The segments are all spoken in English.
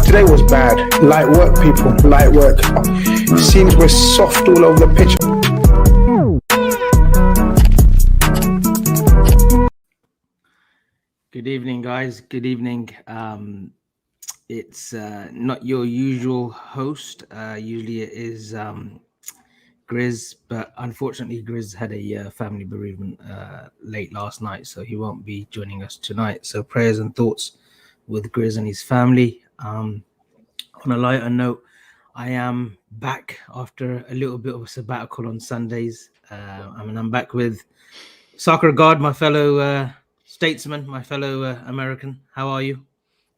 today was bad. Light work, people. Light work. Seems we're soft all over the pitch. Good evening, guys. Good evening. It's not your usual host. Usually it is Grizz, but unfortunately Grizz had a family bereavement late last night, so he won't be joining us tonight. So prayers and thoughts with Grizz and his family. On a lighter note, I am back after a little bit of a sabbatical on Sundays. I'm back with Soccer God, my fellow statesman, my fellow American. How are you?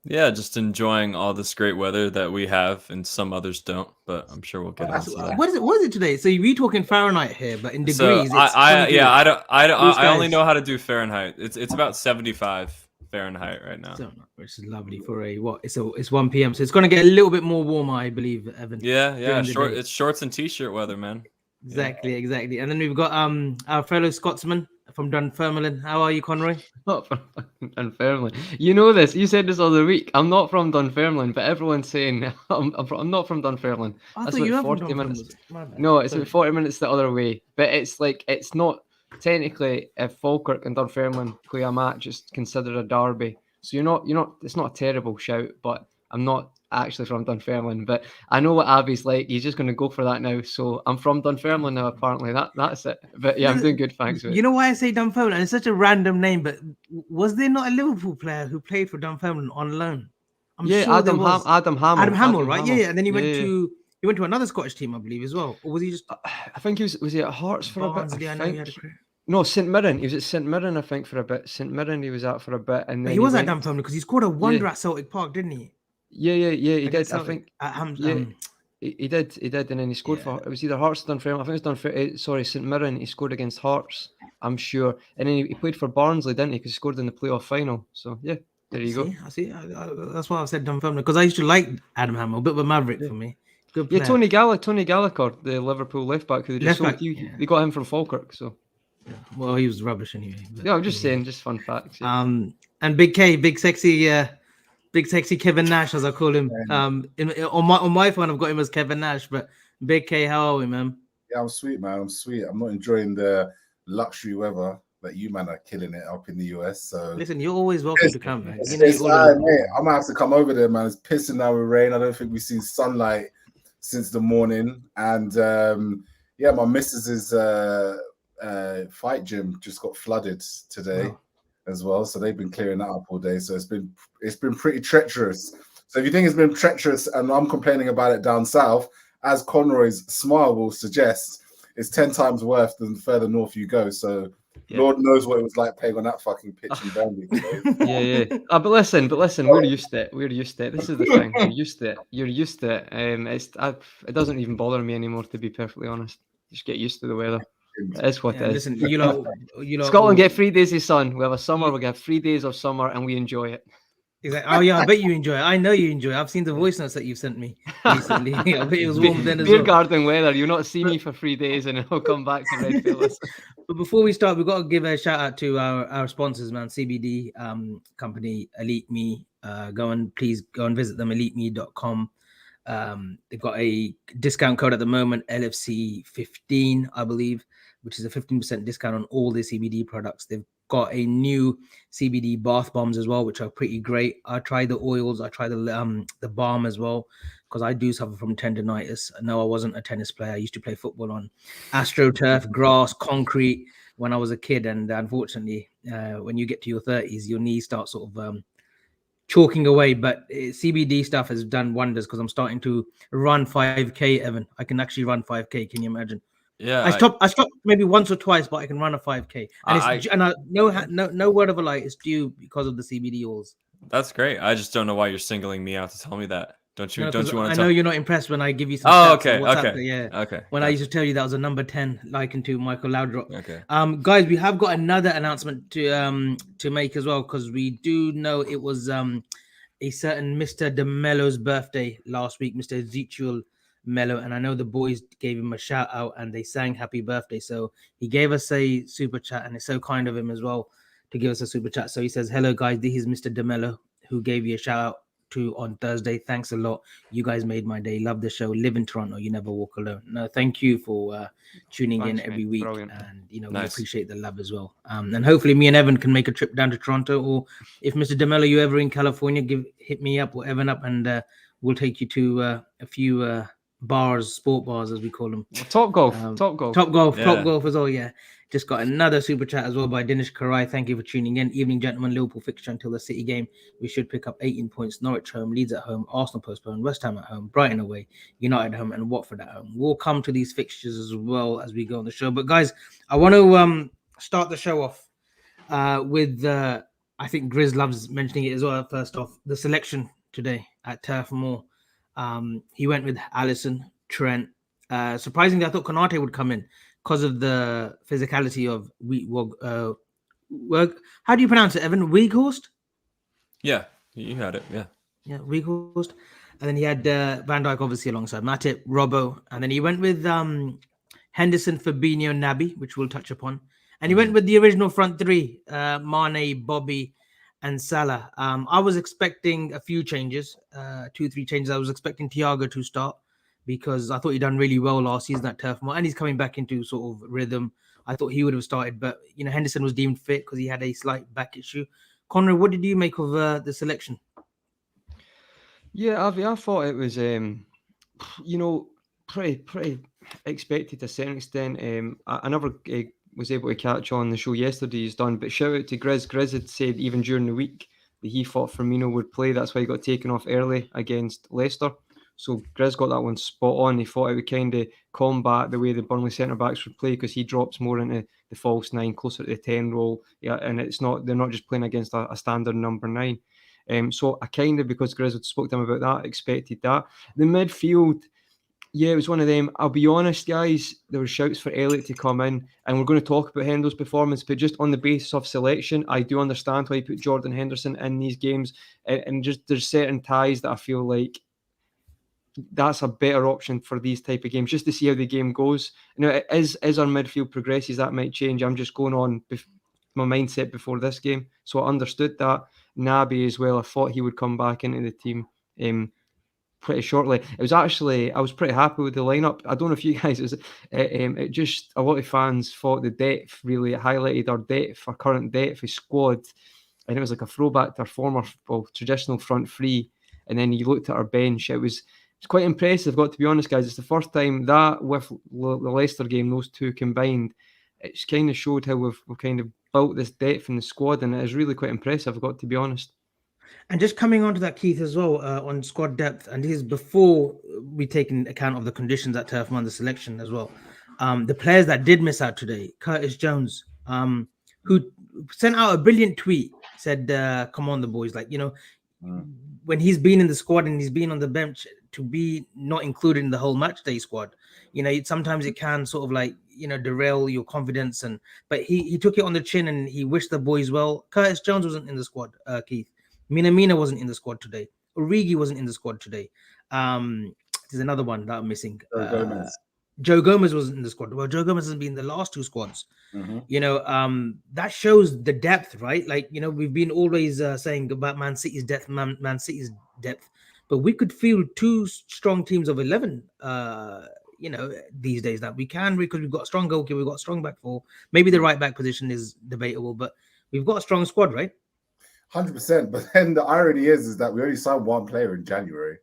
Yeah, just enjoying all this great weather that we have, and some others don't, but I'm sure we'll get into that. What is it today? So we talking Fahrenheit here, but in degrees, so it's I only know how to do Fahrenheit. It's about 75 Fahrenheit right now. So, which is lovely for it's 1 p.m. So it's going to get a little bit more warmer, I believe, Evan. Yeah. It's shorts and t-shirt weather, man. Exactly. And then we've got our fellow Scotsman from Dunfermline. How are you, Conroy? Not from Dunfermline. You know this. You said this the other week. I'm not from Dunfermline, but everyone's saying I'm not from Dunfermline. That's about 40 minutes. No, it's about 40 minutes the other way. But it's like, it's not technically, if Falkirk and Dunfermline play a match, it's considered a derby. So you're not. It's not a terrible shout, but I'm not actually from Dunfermline. But I know what Abby's like. He's just going to go for that now. So I'm from Dunfermline now. Apparently, that's it. But yeah, I'm doing good. Thanks. You know why I say Dunfermline? It's such a random name. But was there not a Liverpool player who played for Dunfermline on loan? I'm sure Adam Hamill. Adam Hamill, right? Yeah. And then he went to another Scottish team, I believe, as well. Or was he just? I think he was he at Hearts for Barnes, a bit? I know he had a career. No, St Mirren. He was at St Mirren, I think, for a bit. St Mirren, he was at for a bit, and then he was at Dunfermline because he scored a wonder at Celtic Park, didn't he? Yeah, he did. Celtic. I think. He did, and then he scored for. It was either Hearts or Dunfermline. I think it was Dunfermline. Sorry, St Mirren. He scored against Hearts, I'm sure, and then he played for Barnsley, didn't he? Because he scored in the playoff final. So yeah, there you go. I see. That's why I said Dunfermline, because I used to like Adam Hamill, a bit of a maverick for me. Good player. Yeah, Tony Gallagher, the Liverpool left back, who they just sold. They got him from Falkirk, so. Yeah. Well, he was rubbish anyway. Yeah, I'm just saying, just fun facts. Yeah. And Big K, big sexy Kevin Nash, as I call him. On my phone, I've got him as Kevin Nash. But Big K, how are we, man? Yeah, I'm sweet, man. I'm sweet. I'm not enjoying the luxury weather that you man are killing it up in the US. So listen, you're always welcome to come, man. Mate, I'm gonna have to come over there, man. It's pissing down with rain. I don't think we've seen sunlight since the morning. And my missus's fight gym just got flooded today as well. So they've been clearing that up all day. So it's been pretty treacherous. So if you think it's been treacherous and I'm complaining about it down south, as Conroy's smile will suggest, it's 10 times worse than further north you go. So Lord knows what it was like playing on that fucking pitch in Burnley. Yeah. But listen, we're used to it. This is the thing. You're used to it. It doesn't even bother me anymore, to be perfectly honest. Just get used to the weather. It's what it is. Listen, you know, Scotland get 3 days of sun. We have a summer. We get 3 days of summer, and we enjoy it. Exactly. Oh yeah, I bet you enjoy it. I know you enjoy it. I've seen the voice notes that you've sent me recently. I bet it was warm then as well. Beer garden weather. You'll not see me for 3 days, and I'll come back to RedFellas. But before we start, we've got to give a shout out to our sponsors, man. CBD company Elite Me. Please go and visit them. EliteMe.com. They've got a discount code at the moment, LFC15, I believe, which is a 15% discount on all their CBD products. They've got a new CBD bath bombs as well, which are pretty great. I tried the oils, I tried the balm as well, because I do suffer from tendonitis. No, I wasn't a tennis player. I used to play football on AstroTurf, grass, concrete when I was a kid. And unfortunately, when you get to your 30s, your knees start sort of chalking away. But CBD stuff has done wonders, because I'm starting to run 5K, Evan. I can actually run 5K. Can you imagine? Yeah, I stopped maybe once or twice, but I can run a 5K. And no word of a lie, it's due because of the CBD oils. That's great. I just don't know why you're singling me out to tell me that. Don't you want to? I know you're not impressed when I give you some. Oh, okay. When I used to tell you that was a number 10, likened to Michael Laudrup. Okay. Guys, we have got another announcement to make as well, because we do know it was a certain Mr. De Mello's birthday last week, Mr. Ezekiel Mello, and I know the boys gave him a shout out and they sang happy birthday. So he gave us a super chat, and it's so kind of him as well to give us a super chat. So he says, "Hello guys, this is Mr. De Mello who gave you a shout out 2 on Thursday. Thanks a lot. You guys made my day. Love the show. Live in Toronto. You never walk alone. No, thank you for tuning in every week. Brilliant. And, we Nice. appreciate the love as well. And hopefully me and Evan can make a trip down to Toronto, or if Mr. DeMello, you ever in California, hit me up or Evan up, and we'll take you to a few bars, sport bars, as we call them. Top golf. Top golf as well. Yeah, just got another super chat as well by Dinesh Karai. Thank you for tuning in. Evening, gentlemen. Liverpool fixture until the City game. We should pick up 18 points. Norwich home, Leeds at home, Arsenal postponed, West Ham at home, Brighton away, United at home, and Watford at home. We'll come to these fixtures as well as we go on the show. But guys, I want to start the show off with I think Grizz loves mentioning it as well. First off, the selection today at Turf Moor. He went with Alisson, Trent. Surprisingly, I thought Konate would come in because of the physicality of how do you pronounce it, Evan? Weghorst? Yeah, you had it. Yeah. Yeah, Weghorst. And then he had Van Dijk obviously alongside Matip, Robbo. And then he went with Henderson, Fabinho, Naby, which we'll touch upon. And he went with the original front three, Mane, Bobby, and Salah. I was expecting a few changes, 2-3 changes. I was expecting Thiago to start because I thought he'd done really well last season at Turf Moor, and he's coming back into sort of rhythm. I thought he would have started, but Henderson was deemed fit because he had a slight back issue. Conrad, what did you make of the selection? Yeah, Avi, I thought it was pretty expected to a certain extent. I never was able to catch on the show yesterday he's done, but shout out to Grizz. Grizz had said even during the week that he thought Firmino would play. That's why he got taken off early against Leicester. So Grizz got that one spot on. He thought it would kind of combat the way the Burnley centre-backs would play because he drops more into the false 9, closer to the 10 role. Yeah, and they're not just playing against a standard number 9. So I kind of, because Grizz had spoke to him about that, expected that. The midfield, yeah, it was one of them. I'll be honest, guys, there were shouts for Elliott to come in, and we're going to talk about Hendo's performance, but just on the basis of selection, I do understand why he put Jordan Henderson in these games, and just there's certain ties that I feel like that's a better option for these type of games, just to see how the game goes. As our midfield progresses, that might change. I'm just going on my mindset before this game, so I understood that. Naby as well, I thought he would come back into the team pretty shortly. It was actually, I was pretty happy with the lineup. I don't know if you guys, it just, a lot of fans thought the depth really highlighted our current depth of squad, and it was like a throwback to our former, traditional front three. And then you looked at our bench, it's quite impressive, got to be honest, guys. It's the first time that with the Leicester game, those two combined, it's kind of showed how we've kind of built this depth in the squad, and it is really quite impressive, I've got to be honest. And just coming on to that, Keith, as well, on squad depth, and this is before we take into account of the conditions at Turf Moor, the selection as well. The players that did miss out today, Curtis Jones, who sent out a brilliant tweet, said, come on, the boys, when he's been in the squad and he's been on the bench, to be not included in the whole match day squad, sometimes it can sort of derail your confidence. But he took it on the chin and he wished the boys well. Curtis Jones wasn't in the squad, Keith. Minamino wasn't in the squad today. Origi wasn't in the squad today. There's another one that I'm missing. Joe Gomez wasn't in the squad. Well, Joe Gomez hasn't been in the last two squads. Mm-hmm. That shows the depth, right? We've been always saying about Man City's depth, Man City's depth, but we could field two strong teams of 11. These days that we can, because we've got a strong goalkeeper, we've got a strong back four. Maybe the right back position is debatable, but we've got a strong squad, right? 100%. But then the irony is that we only signed one player in January,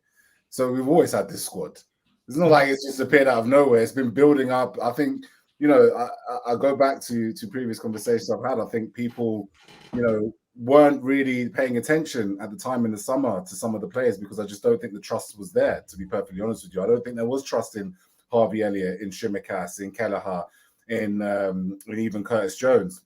so we've always had this squad. It's not like it's just appeared out of nowhere. It's been building up. I think, I go back to previous conversations I've had. I think people, weren't really paying attention at the time in the summer to some of the players because I just don't think the trust was there, to be perfectly honest with you. I don't think there was trust in Harvey Elliott, in Shimikas, in Kelleher, in even Curtis Jones.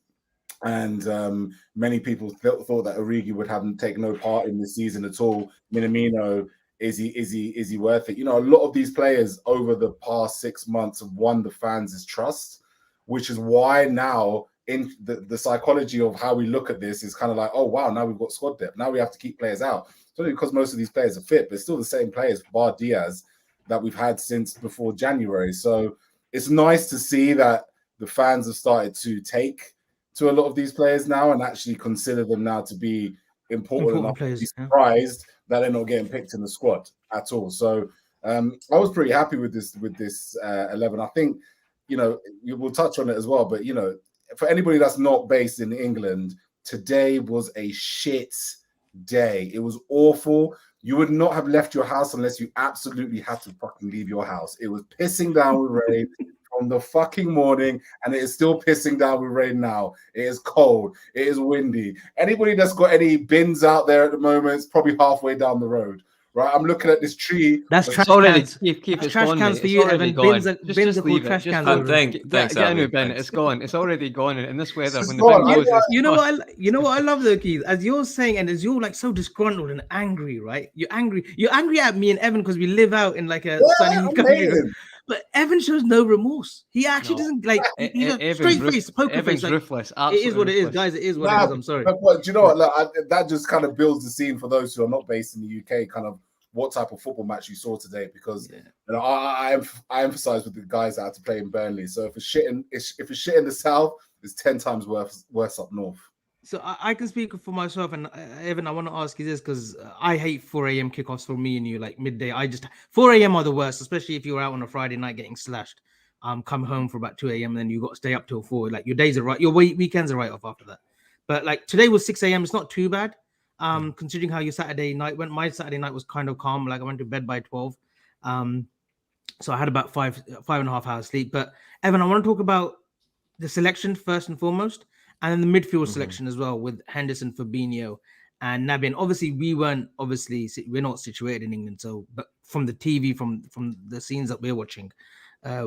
And many people thought that Origi would have taken no part in this season at all. Minamino, is he worth it? A lot of these players over the past 6 months have won the fans' trust, which is why now in the psychology of how we look at this is kind of like, oh wow, now we've got squad depth. Now we have to keep players out. It's only because most of these players are fit, but it's still the same players, bar Diaz, that we've had since before January. So it's nice to see that the fans have started to take to a lot of these players now and actually consider them now to be important enough players, to be surprised that they're not getting picked in the squad at all. So I was pretty happy with this 11. I think, we'll touch on it as well, but for anybody that's not based in England, today was a shit day. It was awful. You would not have left your house unless you absolutely had to fucking leave your house. It was pissing down with rain from the fucking morning, and it is still pissing down with rain now. It is cold. It is windy. Anybody that's got any bins out there at the moment is probably halfway down the road. Right, I'm looking at this tree. That's trash cans. That's trash cans for you, Evan. Bins are called trash cans. Thanks, get a new bin. It's gone. It's already gone. And in this weather, when the gone. bin goes, You know what I love though, Keith. As you're saying, and as you're like so disgruntled and angry, right? You're angry at me and Evan because we live out in like a sunny country. But Evan shows no remorse. He actually doesn't like. He's a straight face, poker face. Like, ruthless. It is what it is, guys. It is what it is. I'm sorry. But do you know what? Like, that just kind of builds the scene for those who are not based in the UK. Kind of what type of football match you saw today, because I emphasize with the guys that had to play in Burnley. So if it's shit in the south, it's 10 times worse up north. So I can speak for myself, and Evan, I want to ask you this because I hate 4 a.m. kickoffs for me and you, like midday. 4 a.m. are the worst, especially if you're out on a Friday night getting slashed. Come home for about 2 a.m. and then you got to stay up till 4. Like your days are right, your weekends are right off after that. But like today was 6 a.m. It's not too bad. Considering how your Saturday night went. My Saturday night was kind of calm. Like I went to bed by 12. So I had about 5.5 hours sleep. But Evan, I want to talk about the selection first and foremost, and then the midfield selection as well with Henderson, Fabinho, and Naby. And obviously we're not situated in England. So, but from the TV, from the scenes that we're watching,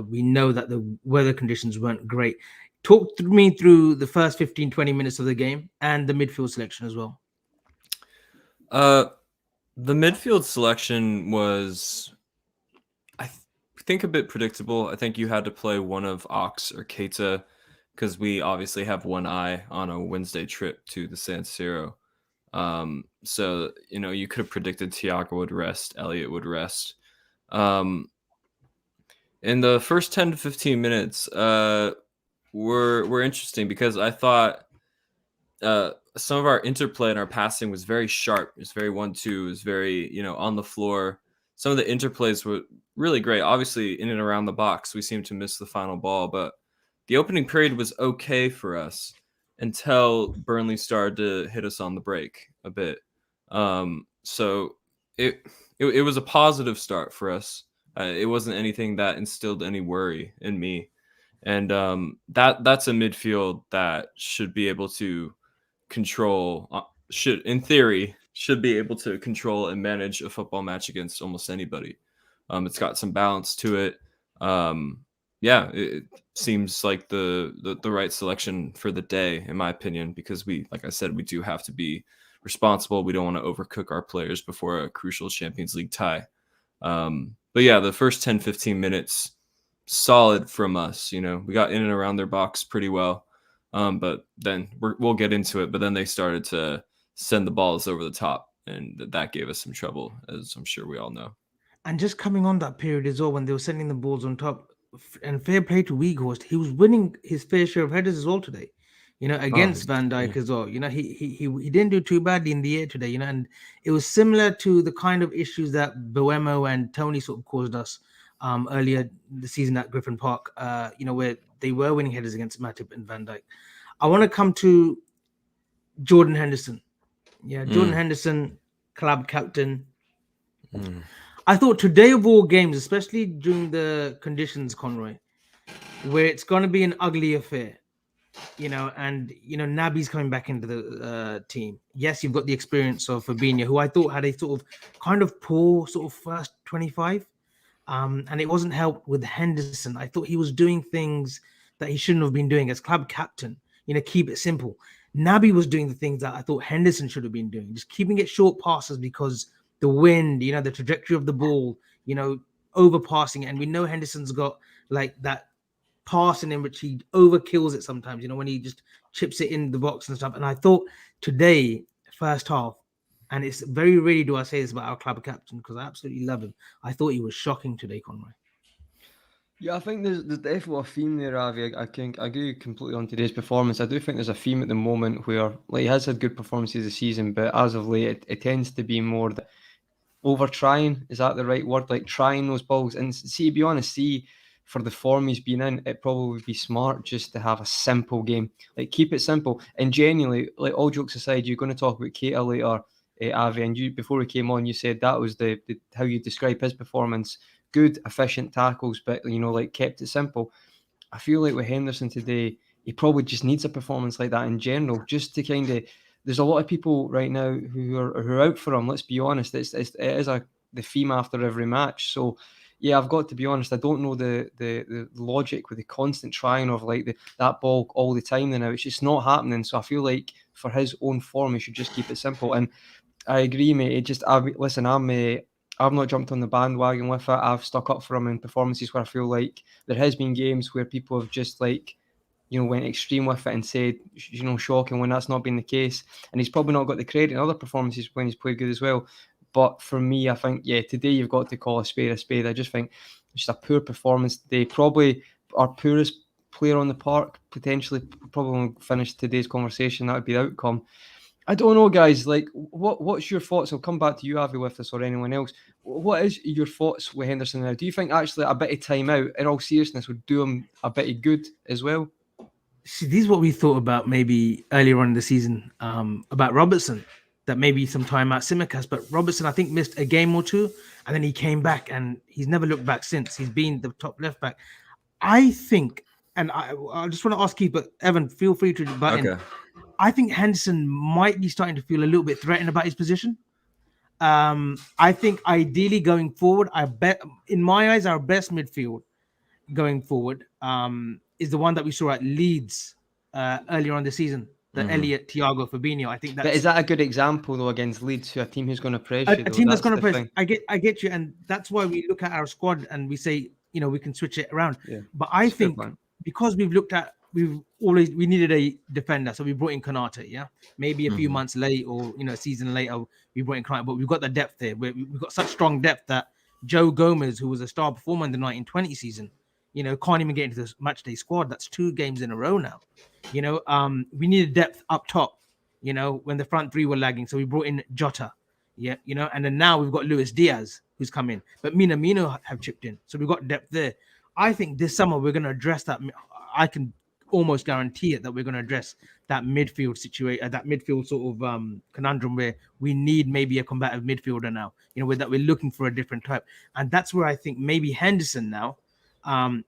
we know that the weather conditions weren't great. Talk me through the first 15-20 minutes of the game and the midfield selection as well. The midfield selection was, I think, a bit predictable. I think you had to play one of Ox or Keita because we obviously have one eye on a Wednesday trip to the San Siro. So, you could have predicted Thiago would rest, Elliott would rest. In the first 10 to 15 minutes were interesting because I thought some of our interplay and our passing was very sharp. It was very 1-2. It was very, on the floor. Some of the interplays were really great. Obviously, in and around the box, we seemed to miss the final ball, but the opening period was okay for us until Burnley started to hit us on the break a bit. So it was a positive start for us. It wasn't anything that instilled any worry in me. And that's a midfield that should be able to control, should be able to control and manage a football match against almost anybody. It's got some balance to it. It seems like the right selection for the day, in my opinion, because like I said, we do have to be responsible. We don't want to overcook our players before a crucial Champions League tie. But yeah, the first 10-15 minutes, solid from us. We got in and around their box pretty well. But then we'll get into it. But then they started to send the balls over the top, and that gave us some trouble, as I'm sure we all know. And just coming on that period as well, when they were sending the balls on top, and fair play to Weghorst, he was winning his fair share of headers as well today. Against Van Dijk as well. He didn't do too badly in the air today. And it was similar to the kind of issues that Boemo and Tony sort of caused us earlier the season at Griffin Park. Where they were winning headers against Matip and Van Dijk. I want to come to Jordan Henderson. Jordan Henderson, club captain. I thought today of all games, especially during the conditions, Conroy, where it's going to be an ugly affair, and Naby's coming back into the team. Yes, you've got the experience of Fabinho, who I thought had a sort of kind of poor sort of first 25. And it wasn't helped with Henderson. I thought he was doing things that he shouldn't have been doing as club captain. Keep it simple. Naby was doing the things that I thought Henderson should have been doing, just keeping it short passes because the wind, the trajectory of the ball, overpassing. And we know Henderson's got like that passing in which he overkills it sometimes, when he just chips it in the box and stuff. And I thought today, first half, and it's very rarely do I say this about our club captain because I absolutely love him. I thought he was shocking today, Conroy. Yeah, I think there's definitely a theme there, Avi. I agree completely on today's performance. I do think there's a theme at the moment where he has had good performances this season, but as of late, it tends to be more that over trying. Is that the right word? Like trying those balls. And see, to be honest, for the form he's been in, it probably would be smart just to have a simple game. Like keep it simple. And genuinely, like all jokes aside, you're going to talk about Keita later, Avi, and you before we came on, you said that was the how you describe his performance. Good, efficient tackles, but like kept it simple. I feel like with Henderson today, he probably just needs a performance like that in general, just to kind of. There's a lot of people right now who are out for him. Let's be honest, it is the theme after every match. So yeah, I've got to be honest. I don't know the logic with the constant trying of like that ball all the time. Now it's just not happening. So I feel like for his own form, he should just keep it simple. And I agree, mate. I've not jumped on the bandwagon with it. I've stuck up for him in performances where I feel like there has been games where people have just went extreme with it and said, shocking when that's not been the case. And he's probably not got the credit in other performances when he's played good as well. But for me, I think, today you've got to call a spade a spade. I just think it's just a poor performance today. Probably our poorest player on the park, potentially, probably finish today's conversation. That would be the outcome. I don't know, guys. Like, what's your thoughts? I'll come back to you, Avi, with this or anyone else. What is your thoughts with Henderson now? Do you think actually a bit of time out, in all seriousness, would do him a bit of good as well? See, this is what we thought about maybe earlier on in the season about Robertson, that maybe some time out Simicast, but Robertson, I think, missed a game or two, and then he came back, and he's never looked back since. He's been the top left back. I think, and I just want to ask Keith, but Evan, feel free to butt in. I think Henderson might be starting to feel a little bit threatened about his position. I think ideally going forward, I bet in my eyes, our best midfield going forward is the one that we saw at Leeds earlier on the season, the Elliott, Thiago, Fabinho. I think that's. But is that a good example though against Leeds, a team who's going to press you? A team that's going to press. I get you, and that's why we look at our squad and we say, we can switch it around. Yeah, but I think because we needed a defender, so we brought in Konate. Yeah, maybe a few months late or a season later we brought in Konate, but we've got the depth there. We've got such strong depth that Joe Gomez, who was a star performer in the 1920 season, can't even get into the match day squad. That's 2 games in a row now. We needed depth up top, when the front three were lagging. So we brought in Jota, and then now we've got Luis Diaz who's come in, but Minamino have chipped in. So we've got depth there. I think this summer we're going to address that. I can almost guarantee it that we're going to address that midfield situation, that midfield sort of conundrum where we need maybe a combative midfielder now, with that we're looking for a different type. And that's where I think maybe Henderson now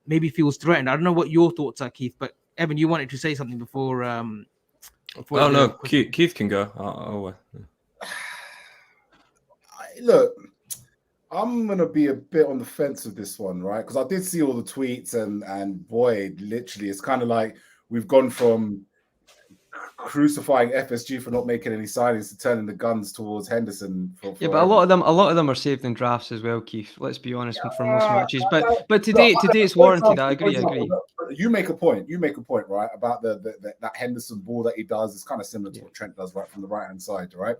maybe feels threatened. I don't know what your thoughts are, Keith, but Evan, you wanted to say something before. No, Keith can go. Look, I'm gonna be a bit on the fence with this one, right? Because I did see all the tweets, and boy, literally, it's kind of like we've gone from crucifying FSG for not making any signings to turning the guns towards Henderson. But a lot of them are saved in drafts as well, Keith. Let's be honest, for most matches. But today it's warranted. I agree. You make a point, right? About that Henderson ball that he does is kind of similar to what Trent does, right, from the right hand side, right?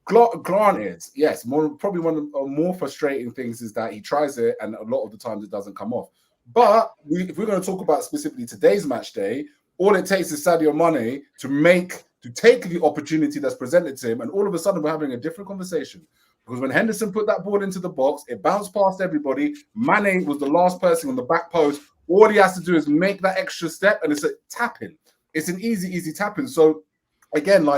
Granted, yes, probably one of the more frustrating things is that he tries it and a lot of the times it doesn't come off. But if we're going to talk about specifically today's match day, all it takes is Sadio Mane to take the opportunity that's presented to him, and all of a sudden we're having a different conversation. Because when Henderson put that ball into the box, it bounced past everybody. Mane was the last person on the back post. All he has to do is make that extra step, and it's a tap-in. It's an easy tap-in. So again,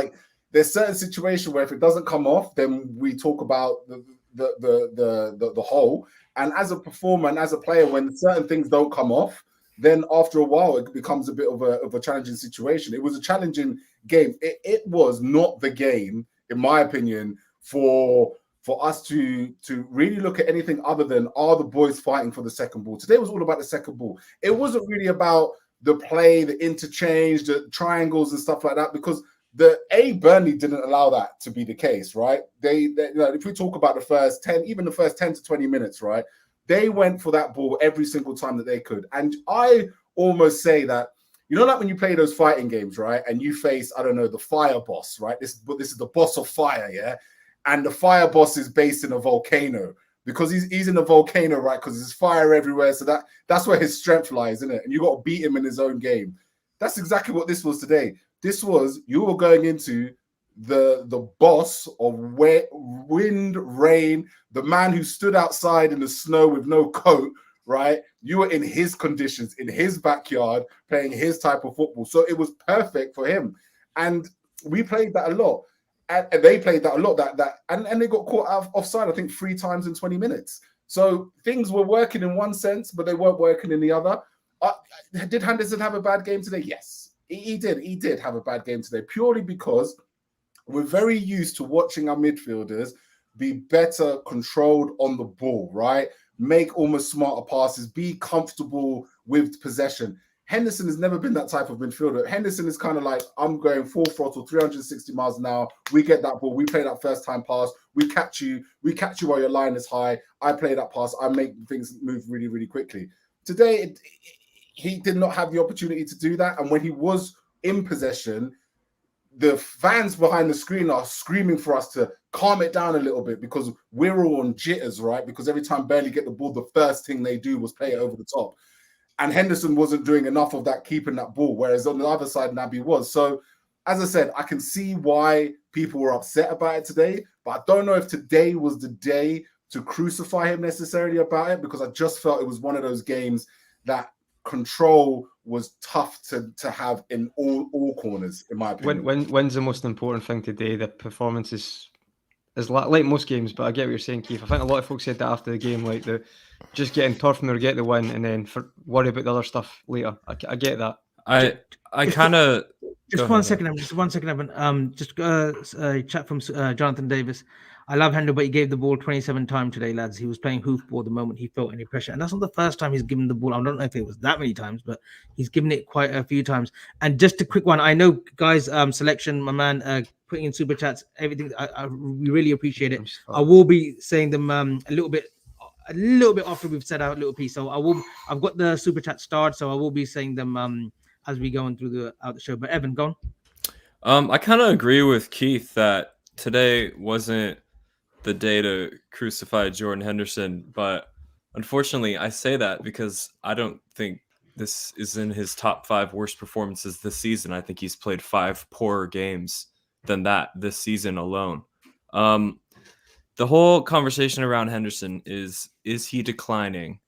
there's certain situations where if it doesn't come off, then we talk about the whole. And as a performer and as a player, when certain things don't come off, then after a while it becomes a bit of a challenging situation. It was a challenging game. It was not the game, in my opinion, for us to really look at anything other than are the boys fighting for the second ball. Today was all about the second ball. It wasn't really about the play, the interchange, the triangles and stuff like that, because Burnley didn't allow that to be the case, right? They if we talk about the first 10 to 20 minutes, right? They went for that ball every single time that they could. And I almost say that, like when you play those fighting games, right? And you face, I don't know, the fire boss, right? This is the boss of fire, yeah? And the fire boss is based in a volcano because he's in a volcano, right? Because there's fire everywhere. So that's where his strength lies, isn't it? And you got to beat him in his own game. That's exactly what this was today. This was, you were going into the boss of wind, rain, the man who stood outside in the snow with no coat, right? You were in his conditions, in his backyard, playing his type of football. So it was perfect for him. And we played that a lot. And they played that a lot, and they got caught out offside, I think 3 times in 20 minutes. So things were working in one sense, but they weren't working in the other. Did Henderson have a bad game today? Yes, he did. He did have a bad game today, purely because we're very used to watching our midfielders be better controlled on the ball, right? Make almost smarter passes, be comfortable with possession. Henderson has never been that type of midfielder. Henderson is kind of like, I'm going full throttle, 360 miles an hour. We get that ball. We play that first time pass. We catch you while your line is high. I play that pass. I make things move really, really quickly. Today, he did not have the opportunity to do that. And when he was in possession, the fans behind the screen are screaming for us to calm it down a little bit because we're all on jitters, right? Because every time Burnley get the ball, the first thing they do was play it over the top. And Henderson wasn't doing enough of that, keeping that ball, whereas on the other side, Naby was. So, as I said, I can see why people were upset about it today, but I don't know if today was the day to crucify him necessarily about it, because I just felt it was one of those games that control was tough to have in all corners, in my opinion. When's the most important thing today? The performance is like most games, but I get what you're saying, Keith. I think a lot of folks said that after the game, like just getting Turf Moor, get the win, and then worry about the other stuff later. I get that. I kind of just 1 second. Just 1 second, Evan. Just a chat from Jonathan Davis. I love Hendo, but he gave the ball 27 times today, lads. He was playing hoofball the moment he felt any pressure, and that's not the first time he's given the ball. I don't know if it was that many times, but he's given it quite a few times. And just a quick one. I know, guys. Selection, my man, putting in super chats, everything. We really appreciate it. I will be saying them a little bit after we've said our little piece. So I've got the super chat started, so I will be saying them as we go on through the show. But Evan, go on. I kind of agree with Keith that today wasn't the day to crucify Jordan Henderson, but unfortunately I say that because I don't think this is in his top 5 worst performances this season. I think he's played 5 poorer games than that this season alone. The whole conversation around Henderson is he declining,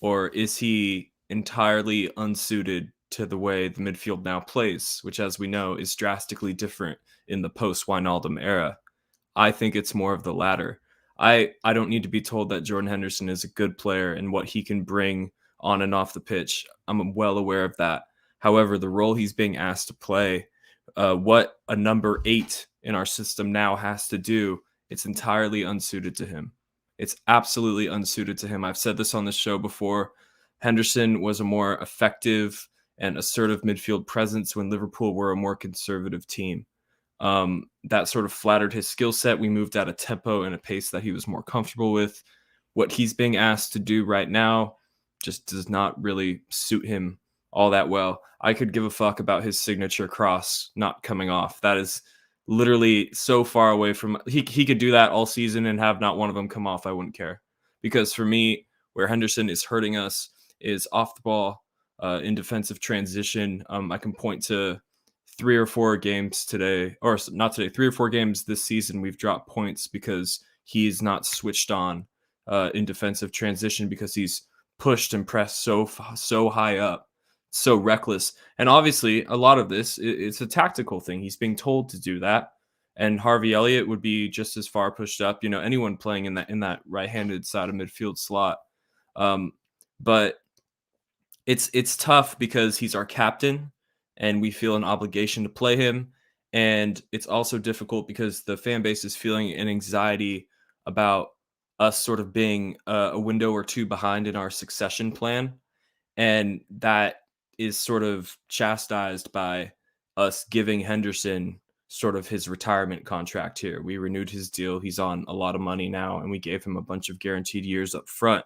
or is he entirely unsuited to the way the midfield now plays, which, as we know, is drastically different in the post-Wijnaldum era? I think it's more of the latter. I don't need to be told that Jordan Henderson is a good player and what he can bring on and off the pitch. I'm well aware of that. However, the role he's being asked to play, what a number 8 in our system now has to do, it's entirely unsuited to him. It's absolutely unsuited to him. I've said this on the show before. Henderson was a more effective and assertive midfield presence when Liverpool were a more conservative team. That sort of flattered his skill set. We moved at a tempo and a pace that he was more comfortable with. What he's being asked to do right now just does not really suit him all that well. I could give a fuck about his signature cross not coming off. That is literally so far away from... He could do that all season and have not one of them come off. I wouldn't care. Because for me, where Henderson is hurting us is off the ball, in defensive transition. I can point to 3 or 4 games today, or not today, 3 or 4 games this season we've dropped points because he's not switched on in defensive transition, because he's pushed and pressed so high up, so reckless. And obviously a lot of this, it's a tactical thing. He's being told to do that. And Harvey Elliott would be just as far pushed up, anyone playing in that right-handed side of midfield slot. But it's tough because he's our captain and we feel an obligation to play him. And it's also difficult because the fan base is feeling an anxiety about us sort of being a window or 2 behind in our succession plan. And that is sort of chastised by us giving Henderson sort of his retirement contract here. We renewed his deal. He's on a lot of money now, and we gave him a bunch of guaranteed years up front.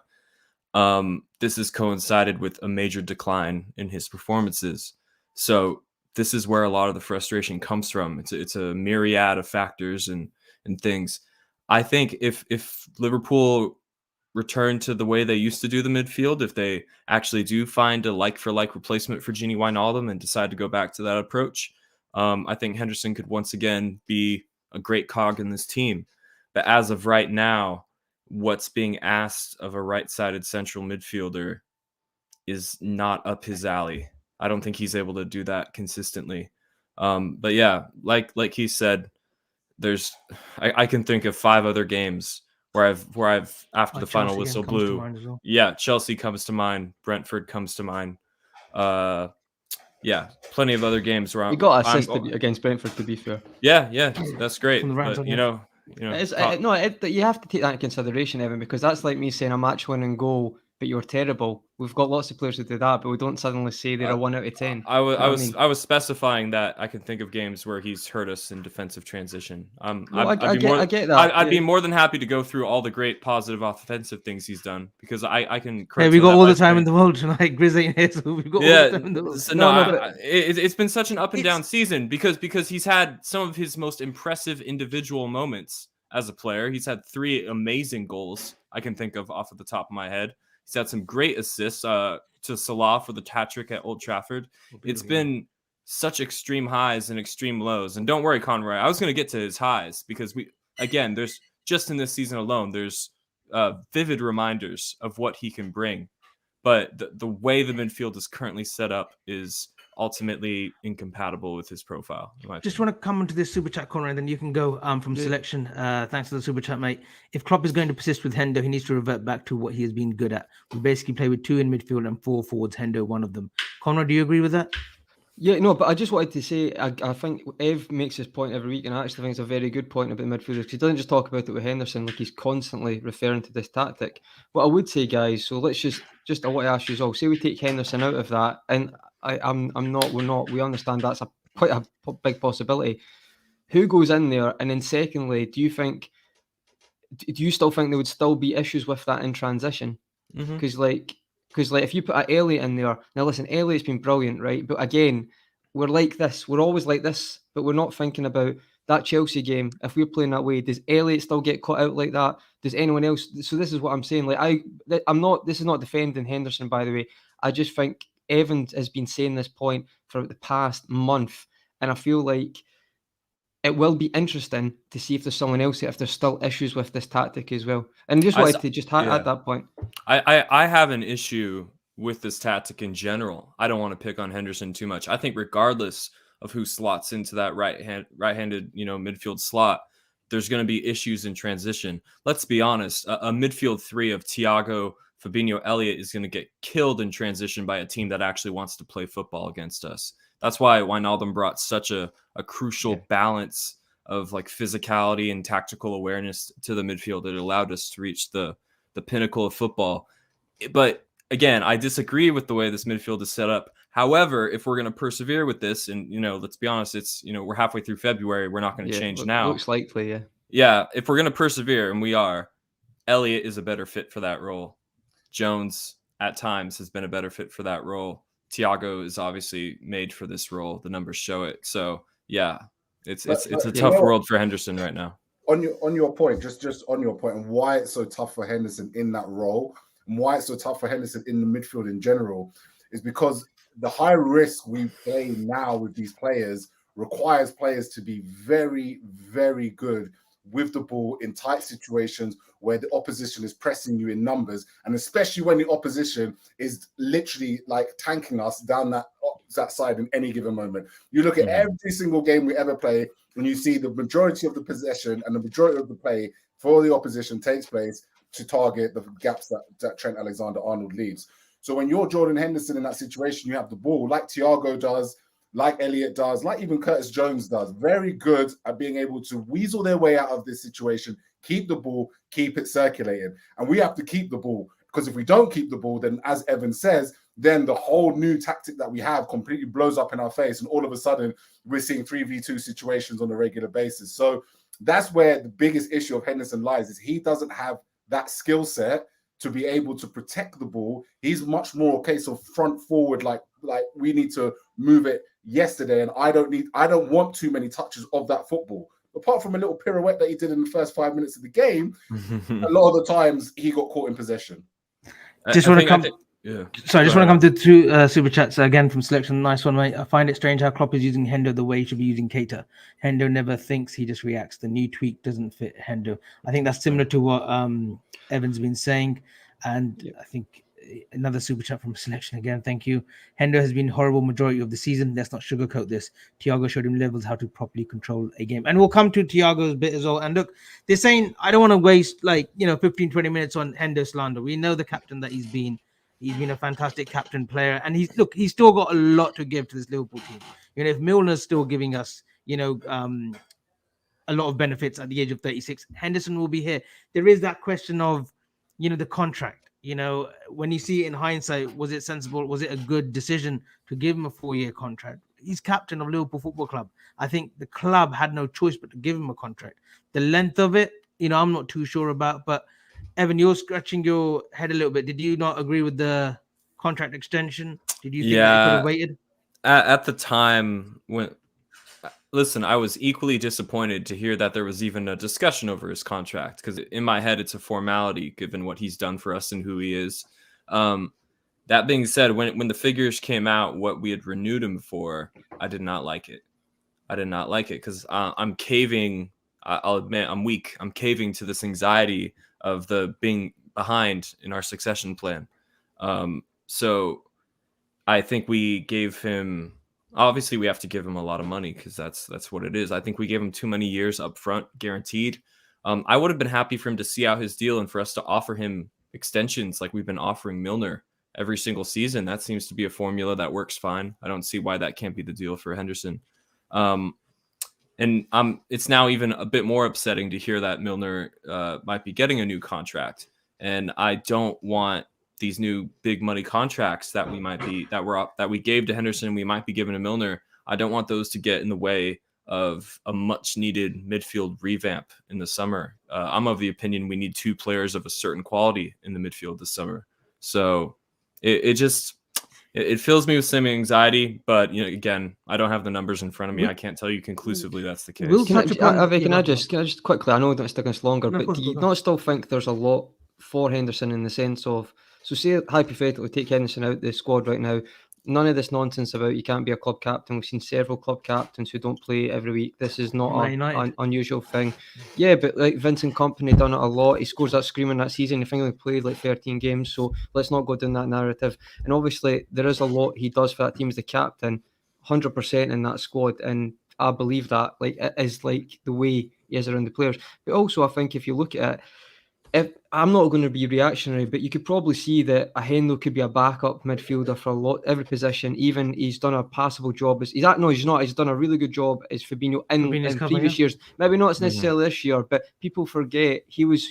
This has coincided with a major decline in his performances. So this is where a lot of the frustration comes from. It's a myriad of factors and things. I think if Liverpool return to the way they used to do the midfield, if they actually do find a like-for-like replacement for Gini Wijnaldum and decide to go back to that approach, I think Henderson could once again be a great cog in this team. But as of right now, what's being asked of a right-sided central midfielder is not up his alley. I don't think he's able to do that consistently. But yeah, like he said, I can think of 5 other games where I've after the final whistle blew. Well. Yeah, Chelsea comes to mind. Brentford comes to mind. Yeah, plenty of other games where He got assisted against Brentford, to be fair. Yeah, that's great. From the right But side, you know, you have to take that into consideration, Evan, because that's like me saying a match-winning goal, but you're terrible. We've got lots of players who do that, but we don't suddenly say they're a 1 out of 10. I was specifying that I can think of games where he's hurt us in defensive transition. I get that. I'd be more than happy to go through all the great positive offensive things he's done because I can. Hey, we got all the time in the world tonight. Grizz ain't here, so we've got all the time in the world. It's been such an up and down season because he's had some of his most impressive individual moments as a player. He's had 3 amazing goals I can think of off of the top of my head. He's had some great assists to Salah for the hat-trick at Old Trafford. It's been such extreme highs and extreme lows. And don't worry, Conroy, I was going to get to his highs because there's just in this season alone, there's vivid reminders of what he can bring. But the way the midfield is currently set up is ultimately incompatible with his profile. Just want to come into this super chat corner and then you can go from selection. Thanks for the super chat, mate. If Klopp is going to persist with Hendo, he needs to revert back to what he has been good at. We basically play with 2 in midfield and 4 forwards, Hendo one of them. Conrad, do you agree with that? Yeah, no, but I just wanted to say, I think Ev makes this point every week, and I actually think it's a very good point about midfielders, because he doesn't just talk about it with Henderson, like he's constantly referring to this tactic. What I would say, guys, so let's just I want to ask you all, say we take Henderson out of that, and we understand that's quite a big possibility. Who goes in there? And then secondly, do you still think there would still be issues with that in transition? Because if you put Elliot in there, now listen, Elliot's been brilliant, right? But again, we're like this. We're always like this, but we're not thinking about that Chelsea game. If we're playing that way, does Elliot still get caught out like that? Does anyone else? So this is what I'm saying. This is not defending Henderson, by the way. I just think Evans has been saying this point for the past month, and I feel like it will be interesting to see if there's someone else, if there's still issues with this tactic as well. And just wanted to just add that point. I have an issue with this tactic in general. I don't want to pick on Henderson too much. I think regardless of who slots into that right-handed midfield slot, there's going to be issues in transition. Let's be honest. A midfield 3 of Thiago, Fabinho, Elliott is going to get killed in transition by a team that actually wants to play football against us. That's why Wijnaldum brought such a crucial balance of like physicality and tactical awareness to the midfield. It allowed us to reach the pinnacle of football. But again, I disagree with the way this midfield is set up. However, if we're going to persevere with this, and let's be honest, it's we're halfway through February. We're not going to change now. Looks likely, yeah. Yeah, if we're going to persevere, and we are, Elliott is a better fit for that role. Jones at times has been a better fit for that role. Thiago is obviously made for this role. The numbers show it. So yeah, it's a tough world for Henderson right now. On your point, just on your point, and why it's so tough for Henderson in that role, and why it's so tough for Henderson in the midfield in general, is because the high risk we play now with these players requires players to be very, very good with the ball in tight situations where the opposition is pressing you in numbers, and especially when the opposition is literally like tanking us down that side in any given moment. You look at every single game we ever play, and you see the majority of the possession and the majority of the play for the opposition takes place to target the gaps that Trent Alexander-Arnold leaves. So when you're Jordan Henderson in that situation, you have the ball like Thiago does, like Elliott does, like even Curtis Jones does, very good at being able to weasel their way out of this situation, keep the ball, keep it circulating. And we have to keep the ball, because if we don't keep the ball, then as Evan says, then the whole new tactic that we have completely blows up in our face. And all of a sudden, we're seeing 3v2 situations on a regular basis. So that's where the biggest issue of Henderson lies, is he doesn't have that skill set to be able to protect the ball. He's much more a case of front forward, like we need to move it yesterday, and I don't want too many touches of that football. Apart from a little pirouette that he did in the first 5 minutes of the game, a lot of the times he got caught in possession. Just want to come. Yeah. So I just Go want to ahead. come to 2 super chats again from Selection. Nice one, mate. I find it strange how Klopp is using Hendo the way he should be using Keita. Hendo never thinks, he just reacts. The new tweak doesn't fit Hendo. I think that's similar to what Evan's been saying. And Yep. I think another super chat from Selection again. Thank you. Hendo has been horrible majority of the season. Let's not sugarcoat this. Thiago showed him levels how to properly control a game. And we'll come to Thiago's bit as well. And look, they're saying, I don't want to waste 15, 20 minutes on Hendo slander. We know the captain that he's been. He's been a fantastic captain player, and he's still got a lot to give to this Liverpool team. If Milner's still giving us, a lot of benefits at the age of 36, Henderson will be here. There is that question of, the contract. When you see it in hindsight, was it sensible? Was it a good decision to give him a 4-year contract? He's captain of Liverpool Football Club. I think the club had no choice but to give him a contract. The length of it, I'm not too sure about, but Evan, you're scratching your head a little bit. Did you not agree with the contract extension? Did you think that it could have waited? At the time listen, I was equally disappointed to hear that there was even a discussion over his contract, because in my head, it's a formality given what he's done for us and who he is. That being said, when the figures came out, what we had renewed him for, I did not like it. I did not like it because I'm caving. I'll admit I'm weak. I'm caving to this anxiety of the being behind in our succession plan. So I think we gave him, obviously we have to give him a lot of money because that's what it is. I think we gave him too many years up front, guaranteed. I would have been happy for him to see out his deal and for us to offer him extensions like we've been offering Milner every single season. That seems to be a formula that works fine. I don't see why that can't be the deal for Henderson. And it's now even a bit more upsetting to hear that Milner might be getting a new contract. And I don't want these new big money contracts that we gave to Henderson, we might be giving to Milner. I don't want those to get in the way of a much needed midfield revamp in the summer. I'm of the opinion we need 2 players of a certain quality in the midfield this summer. So it fills me with some anxiety, but again, I don't have the numbers in front of me. I can't tell you conclusively that's the case. We'll Can I touch upon. can I just quickly? I know it's taking us longer, No, of but course, do you go. not still think there's a lot for Henderson in the sense of, so say hypothetically take Henderson out the squad right now, none of this nonsense about you can't be a club captain. We've seen several club captains who don't play every week. This is not an unusual thing. Yeah, but like Vincent Kompany done it a lot. He scores that screaming that season. I think he played like 13 games, so let's not go down that narrative. And obviously there is a lot he does for that team as the captain, 100% in that squad, and I believe that like it is like the way he is around the players. But also I think if you look at it, if I'm not going to be reactionary, but you could probably see that a Hendo could be a backup midfielder for every position. Even he's done a passable job. He's not. He's done a really good job as Fabinho in previous years. Maybe not necessarily this year, but people forget he was.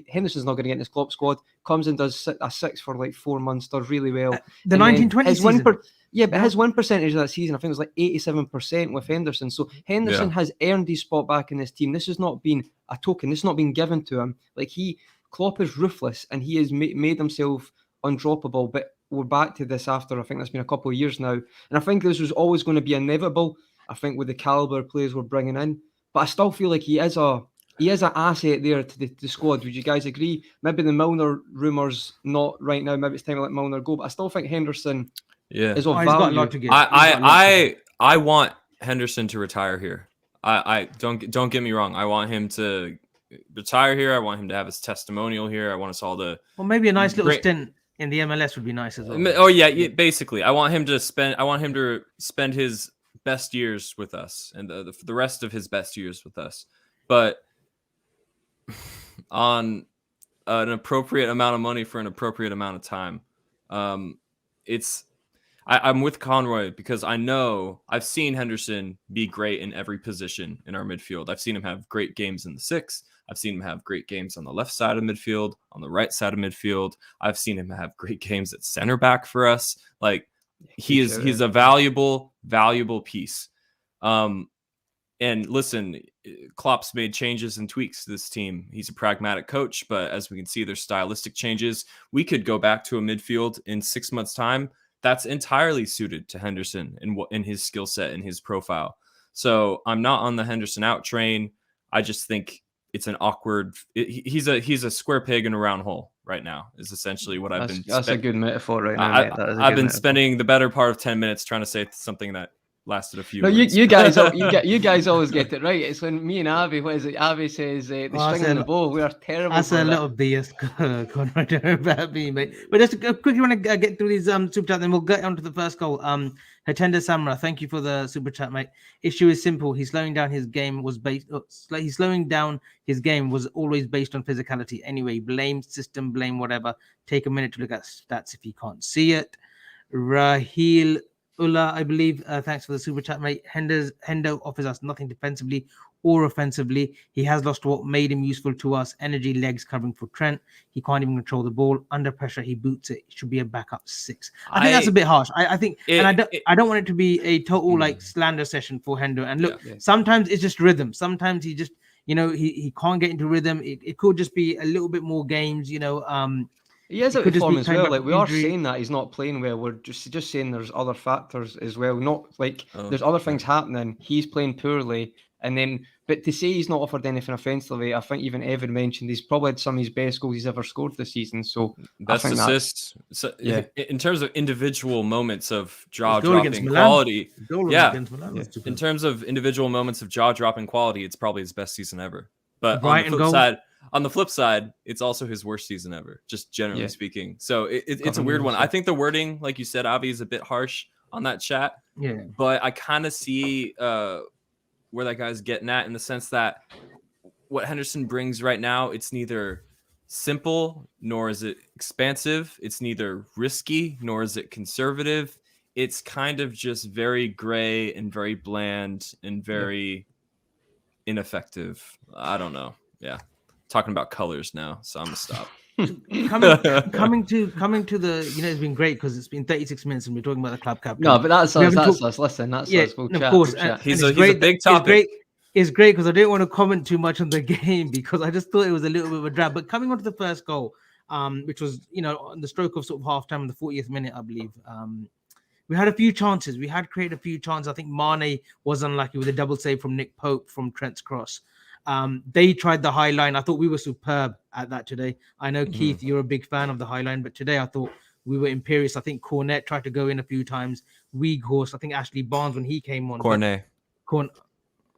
Henderson's not going to get in his Klopp squad. Comes and does a 6 for like 4 months. Does really well. The 1920 season. But his win percentage of that season, I think, was like 87% with Henderson. So Henderson has earned his spot back in this team. This has not been a token. This has not been given to him. Like Klopp is ruthless, and he has made himself undroppable. But we're back to this after, I think that's been a couple of years now. And I think this was always going to be inevitable, I think, with the caliber of players we're bringing in. But I still feel like he is an asset there to the squad. Would you guys agree? Maybe the Milner rumours not right now. Maybe it's time to let Milner go. But I still think Henderson is of value. He's got a lot to give. I want Henderson to retire here. I don't get me wrong. I want him to retire here. I want him to have his testimonial here. I want us all to. Well, maybe a nice little stint in the MLS would be nice as well. Oh yeah, basically, I want him to spend his best years with us and the rest of his best years with us, but on an appropriate amount of money for an appropriate amount of time. I'm with Conroy because I know I've seen Henderson be great in every position in our midfield. I've seen him have great games in the 6. I've seen him have great games on the left side of midfield, on the right side of midfield. I've seen him have great games at center back for us. Like he's a valuable piece. And listen, Klopp's made changes and tweaks to this team. He's a pragmatic coach, but as we can see, there's stylistic changes. We could go back to a midfield in 6 months' time that's entirely suited to Henderson in his skill set and his profile. So I'm not on the Henderson out train. I just think it's an awkward. He's a square peg in a round hole right now. Is essentially what I've been. That's a good metaphor right now, mate. I've been spending the better part of 10 minutes trying to say something that lasted a few. No, words. you guys always get it right. It's when me and Abby, what is it? Abby says the string in the bow. We are terrible. That's a little BS, Conrad, about me, mate. But just quickly want to get through these super chat, then we'll get on to the first goal. Hatenda Samra, thank you for the super chat, mate. Issue is simple. He's slowing down his game was always based on physicality. Anyway, blame system, blame whatever. Take a minute to look at stats if you can't see it. Rahil Ullah, I believe. Thanks for the super chat, mate. Hendo offers us nothing defensively or offensively. He has lost what made him useful to us. Energy, legs covering for Trent. He can't even control the ball. Under pressure, he boots it. Should be a backup 6. I think that's a bit harsh. I think, I don't want it to be a total slander session for Hendo. And look, sometimes it's just rhythm. Sometimes he just, he can't get into rhythm. It could just be a little bit more games, He is out of form as well. Like we are saying that he's not playing well. We're just saying there's other factors as well. Not like there's other things happening. He's playing poorly, but to say he's not offered anything offensively, I think even Evan mentioned he's probably had some of his best goals he's ever scored this season. So best assists. So, in terms of individual moments of jaw-dropping quality, in terms of individual moments of jaw-dropping quality, it's probably his best season ever. But on the flip side, it's also his worst season ever, just generally speaking. So it's a weird one. I think the wording, like you said, Avi, is a bit harsh on that chat. Yeah. But I kind of see where that guy's getting at in the sense that what Henderson brings right now, it's neither simple nor is it expansive. It's neither risky nor is it conservative. It's kind of just very gray and very bland and very ineffective. I don't know. Yeah. Talking about colors now, so I'm gonna stop. coming to the, it's been great because it's been 36 minutes and we're talking about the club captain. No, but that's us. Listen, that's us. We'll chat, of course. We'll chat. He's a big topic. It's great because I didn't want to comment too much on the game because I just thought it was a little bit of a drag. But coming on to the first goal, which was on the stroke of sort of half time in the 40th minute, I believe. We had a few chances. We had created a few chances. I think Mane was unlucky with a double save from Nick Pope from Trent's cross. They tried the high line. I thought we were superb at that today. I know, Keith, you're a big fan of the high line, but today I thought we were imperious. I think Cornet tried to go in a few times. Weghorst, I think Ashley Barnes when he came on.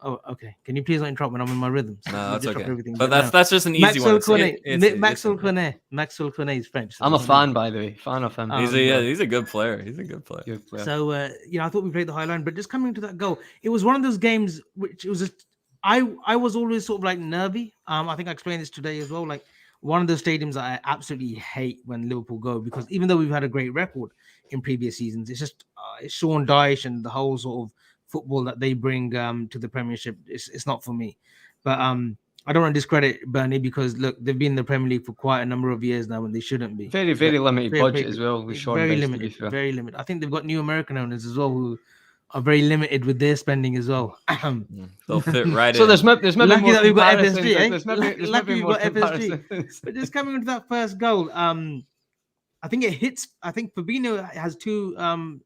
Oh, okay. Can you please not interrupt when I'm in my rhythms? No, that's okay. But that's just an easy one. Maxwell Cornet. Maxwell Cornet is French. I'm a fan, by the way. Fan of him. He's a good player. He's a good player. So, I thought we played the high line, but just coming to that goal, it was one of those games which it was just, I was always sort of like nervy. I think I explained this today as well. Like one of those stadiums that I absolutely hate when Liverpool go, because even though we've had a great record in previous seasons, it's just it's Sean Dyche and the whole sort of football that they bring to the Premiership. It's not for me. But I don't want to discredit Burnley because look, they've been in the Premier League for quite a number of years now, and they shouldn't be. Very limited budget as well. With Sean very limited. Very limited. I think they've got new American owners as well who are very limited with their spending as well. They'll fit right in. So there's maybe lucky more that we've got comparisons. FSG, eh? There's maybe Lucky more we've got FSG. comparisons. But just coming into that first goal, I think it hits. I think Firmino has two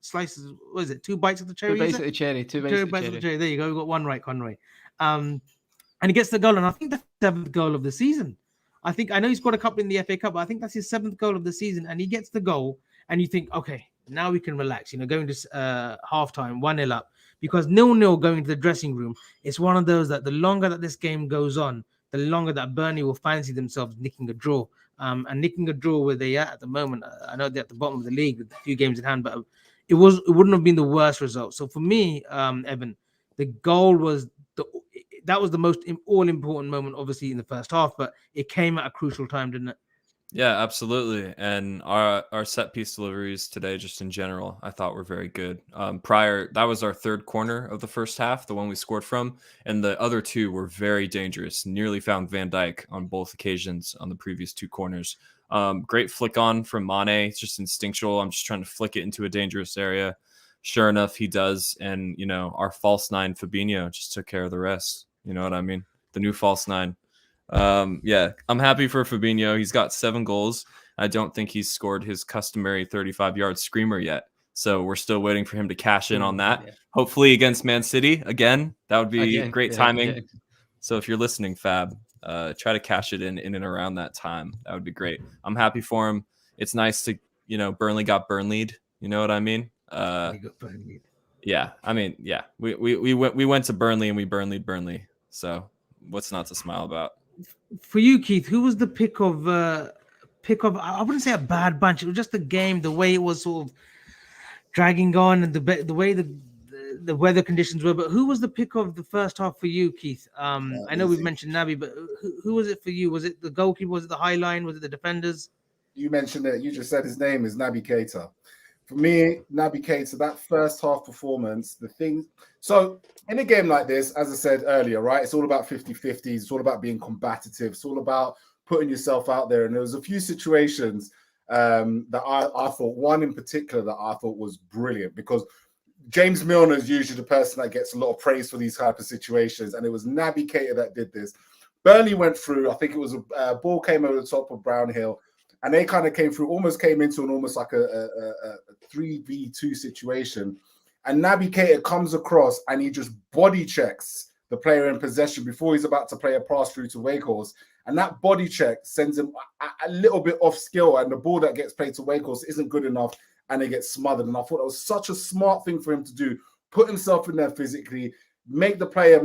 slices. What is it? 2 bites of the cherry. Two bites of the cherry. Two bites of the cherry. There you go. We got one right, Conway. And he gets the goal, and I think that's the 7th goal of the season. I know he's got a couple in the FA Cup, but I think that's his 7th goal of the season. And he gets the goal, and you think, okay, now we can relax. Going to halftime, 1-0 up, because 0-0 going to the dressing room. It's one of those that the longer that this game goes on, the longer that Burnley will fancy themselves nicking a draw. And nicking a draw where they are at the moment. I know they're at the bottom of the league with a few games in hand, but it wouldn't have been the worst result. So for me, Evan, the goal was that was the most all important moment, obviously in the first half, but it came at a crucial time, didn't it? Yeah, absolutely. And our set piece deliveries today, just in general, I thought were very good. That was our 3rd corner of the first half, the one we scored from, and the other 2 were very dangerous. Nearly found Van Dijk on both occasions on the previous 2 corners. Great flick on from Mane. It's just instinctual. I'm just trying to flick it into a dangerous area. Sure enough, he does. And, our false 9, Fabinho, just took care of the rest. You know what I mean? The new false 9. I'm happy for Fabinho. He's got 7 goals. I don't think he's scored his customary 35-yard screamer yet. So we're still waiting for him to cash in on that. Yeah. Hopefully against Man City again. That would be great timing. Yeah. So if you're listening, Fab, Try to cash it in and around that time. That would be great. I'm happy for him. It's nice to, Burnley got Burnleyed. You know what I mean? Yeah. I mean, yeah. We went to Burnley and we Burnleyed Burnley. So what's not to smile about? For you, Keith, who was the pick of? I wouldn't say a bad bunch. It was just the game, the way it was sort of dragging on, and the way the weather conditions were. But who was the pick of the first half for you, Keith? I know we've mentioned Naby, but who was it for you? Was it the goalkeeper? Was it the high line? Was it the defenders? You mentioned it. You just said his name is Naby Keita. For me, Naby Keita, that first half performance, the thing. So in a game like this, as I said earlier, right, it's all about 50-50s. It's all about being combative. It's all about putting yourself out there. And there was a few situations that I thought, one in particular that I thought was brilliant, because James Milner is usually the person that gets a lot of praise for these type of situations. And it was Naby Keita that did this. Burnley went through, I think it was a ball came over the top of Brownhill, and they kind of came through, almost came into an almost like a 3v2 situation. And Naby Keita comes across and he just body checks the player in possession before he's about to play a pass through to Wakehorse. And that body check sends him a little bit off skill, and the ball that gets played to Wakehorse isn't good enough and it gets smothered. And I thought that was such a smart thing for him to do, put himself in there physically, make the player,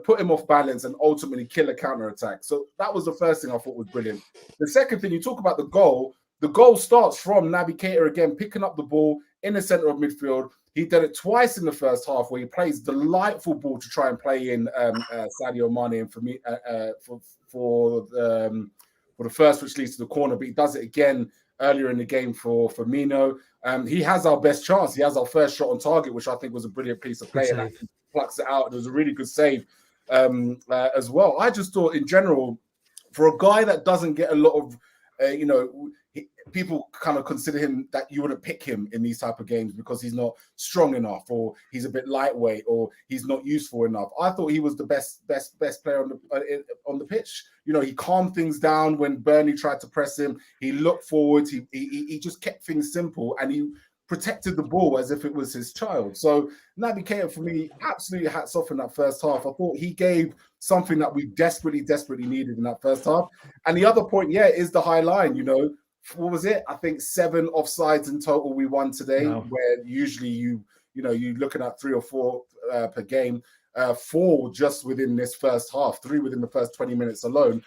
put him off balance and ultimately kill a counter-attack. So that was the first thing I thought was brilliant. The second thing, you talk about the goal starts from Naby Keita again, picking up the ball in the center of midfield. He did it twice in the first half, where he plays delightful ball to try and play in Sadio Mane and for the first, which leads to the corner, but he does it again earlier in the game for Firmino. He has our best chance. He has our first shot on target, which I think was a brilliant piece of play, and that plucks it out. It was a really good save as well. I just thought, in general, for a guy that doesn't get a lot of, people kind of consider him that you wouldn't pick him in these type of games because he's not strong enough, or he's a bit lightweight, or he's not useful enough. I thought he was the best player on the pitch. He calmed things down when Burnley tried to press him. He looked forward. He just kept things simple, and he protected the ball as if it was his child. So Naby Keita, for me, absolutely hats off in that first half. I thought he gave something that we desperately needed in that first half. And the other point, is the high line. What was it? I think 7 offsides in total we won today, where usually you're looking at 3 or 4 per game, 4 just within this first half, 3 within the first 20 minutes alone.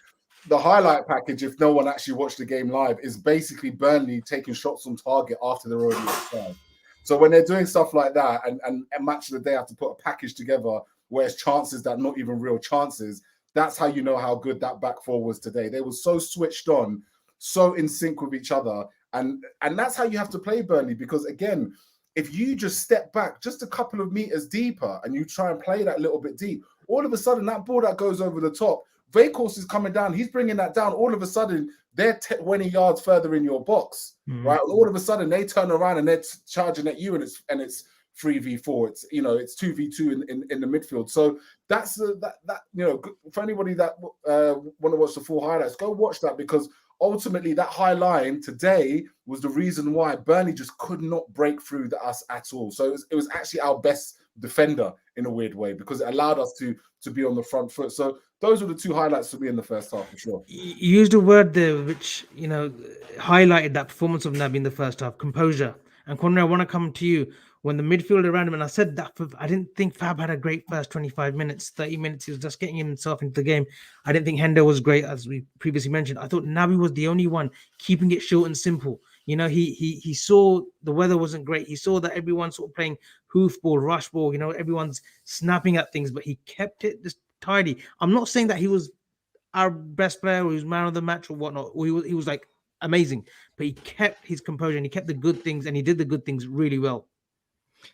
The highlight package, if no one actually watched the game live, is basically Burnley taking shots on target after they're already offside. So when they're doing stuff like that, and Match of the Day have to put a package together where it's chances that not even real chances, that's how you know how good that back four was today. They were so switched on, so in sync with each other. And that's how you have to play Burnley, because again, if you just step back just a couple of meters deeper and you try and play that little bit deep, all of a sudden that ball that goes over the top, Wakehorse is coming down, he's bringing that down. All of a sudden, they're 20 yards further in your box, right? All of a sudden, they turn around and they're charging at you, and it's 3v4. It's it's 2v2 in the midfield. So that's for anybody that want to watch the full highlights, go watch that, because ultimately that high line today was the reason why Burnley just could not break through us at all. So it was actually our best defender in a weird way, because it allowed us to be on the front foot. So those were the 2 highlights for me in the first half, for sure. You used a word there which highlighted that performance of Naby in the first half: composure. And Conrad, I want to come to you. When the midfield around him, and I said that I didn't think Fab had a great first 25 minutes, 30 minutes. He was just getting himself into the game. I didn't think Hendo was great, as we previously mentioned. I thought Naby was the only one keeping it short and simple. He saw the weather wasn't great. He saw that everyone's sort of playing hoofball, rush ball. Everyone's snapping at things, but he kept it just tidy. I'm not saying that he was our best player, or he was man of the match or whatnot. Or he was like amazing, but he kept his composure and he kept the good things, and he did the good things really well.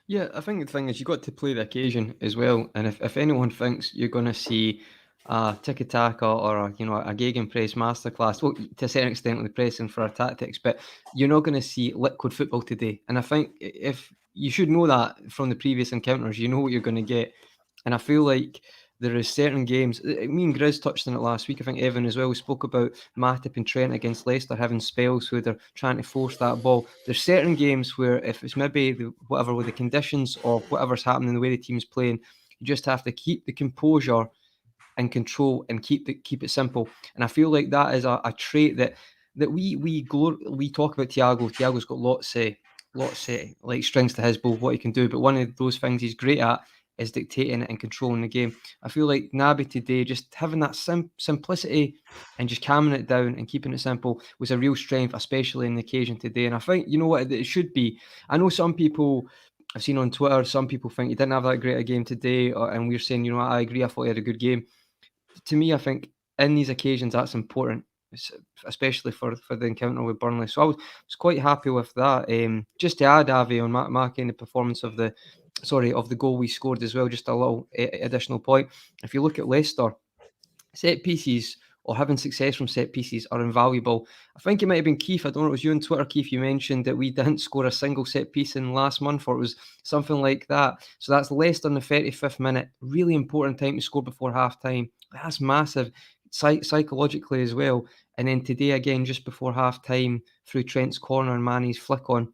Yeah, I think the thing is, you got to play the occasion as well. And if anyone thinks you're going to see a tiki-taka or a gegenpress masterclass, well, to a certain extent, the pressing for our tactics, but you're not going to see liquid football today. And I think if you should know that from the previous encounters, you know what you're going to get. And I feel like there is certain games, me and Grizz touched on it last week, I think Evan as well, we spoke about Matip and Trent against Leicester having spells where they're trying to force that ball. There's certain games where if it's maybe with the conditions or whatever's happening, the way the team's playing, you just have to keep the composure and control and keep it simple. And I feel like that is a trait that we talk about Thiago. Thiago's got lots of like strings to his bow, what he can do. But one of those things he's great at is dictating it and controlling the game. I feel like Naby today, just having that simplicity and just calming it down and keeping it simple was a real strength, especially in the occasion today. And I think, you know what, it should be. I know some people I've seen on Twitter, some people think he didn't have that great a game today, and we're saying, you know, I agree, I thought he had a good game. To me, I think in these occasions that's important, especially for the encounter with Burnley. So I was quite happy with that. Just to add, Avi, on my kind of performance of the goal we scored as well, just a little additional point. If you look at Leicester, set pieces or having success from set pieces are invaluable. I think it might have been Keith, I don't know, it was you on Twitter, Keith, you mentioned that we didn't score a single set piece in last month, or it was something like that. So that's Leicester in the 35th minute. Really important time to score before half time. That's massive psychologically as well. And then today again, just before half time, through Trent's corner and Manny's flick on.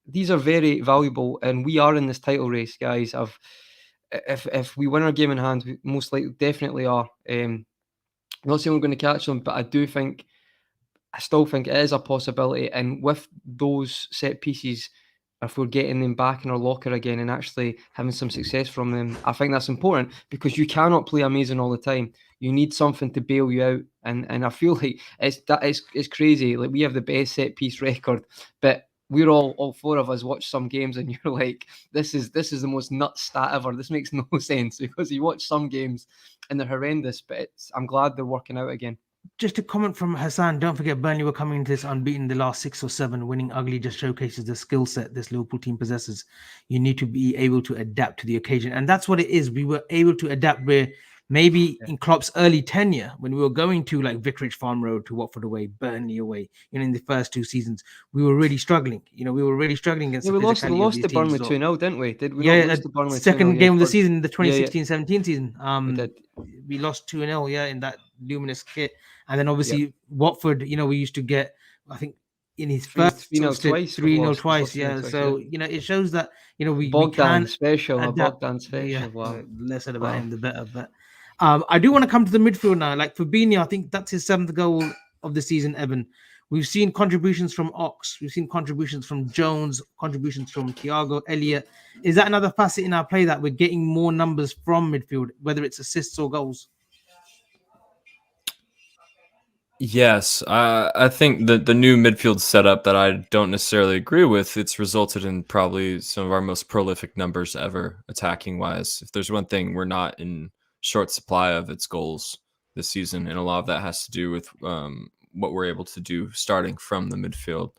These are very valuable, and we are in this title race, guys. If we win our game in hand, we most likely definitely are. I'm not saying we're going to catch them, but I still think it is a possibility. And with those set pieces, if we're getting them back in our locker again and actually having some success from them, I think that's important, because you cannot play amazing all the time. You need something to bail you out. And I feel like it's crazy. Like, we have the best set piece record, but we're all four of us watch some games and you're like, this is the most nuts stat ever. This makes no sense, because you watch some games and they're horrendous, but I'm glad they're working out again. Just a comment from Hassan, don't forget Burnley were coming into this unbeaten the last 6 or 7. Winning ugly just showcases the skill set this Liverpool team possesses. You need to be able to adapt to the occasion. And that's what it is. We were able to adapt where maybe in Klopp's early tenure, when we were going to like Vicarage Farm Road, to Watford away, Burnley away, in the first 2 seasons, we were really struggling. We were really struggling against we lost to Burnley 2-0, didn't we? Did we not lose to Burnley 2-0? Second game of the season, the 2016-17 season. We did. We lost 2-0, in that luminous kit. And then obviously Watford, we used to get, I think, in his first 3-0 twice. So, it shows that, we can special. Bogdan special. Wow. Less said about him, the better. But I do want to come to the midfield now. Like Fabinho, I think that's his 7th goal of the season, Evan. We've seen contributions from Ox. We've seen contributions from Jones, contributions from Thiago, Elliott. Is that another facet in our play that we're getting more numbers from midfield, whether it's assists or goals? Yes, I think the new midfield setup that I don't necessarily agree with, it's resulted in probably some of our most prolific numbers ever, attacking wise. If there's one thing we're not in short supply of, it's goals this season, and a lot of that has to do with what we're able to do starting from the midfield.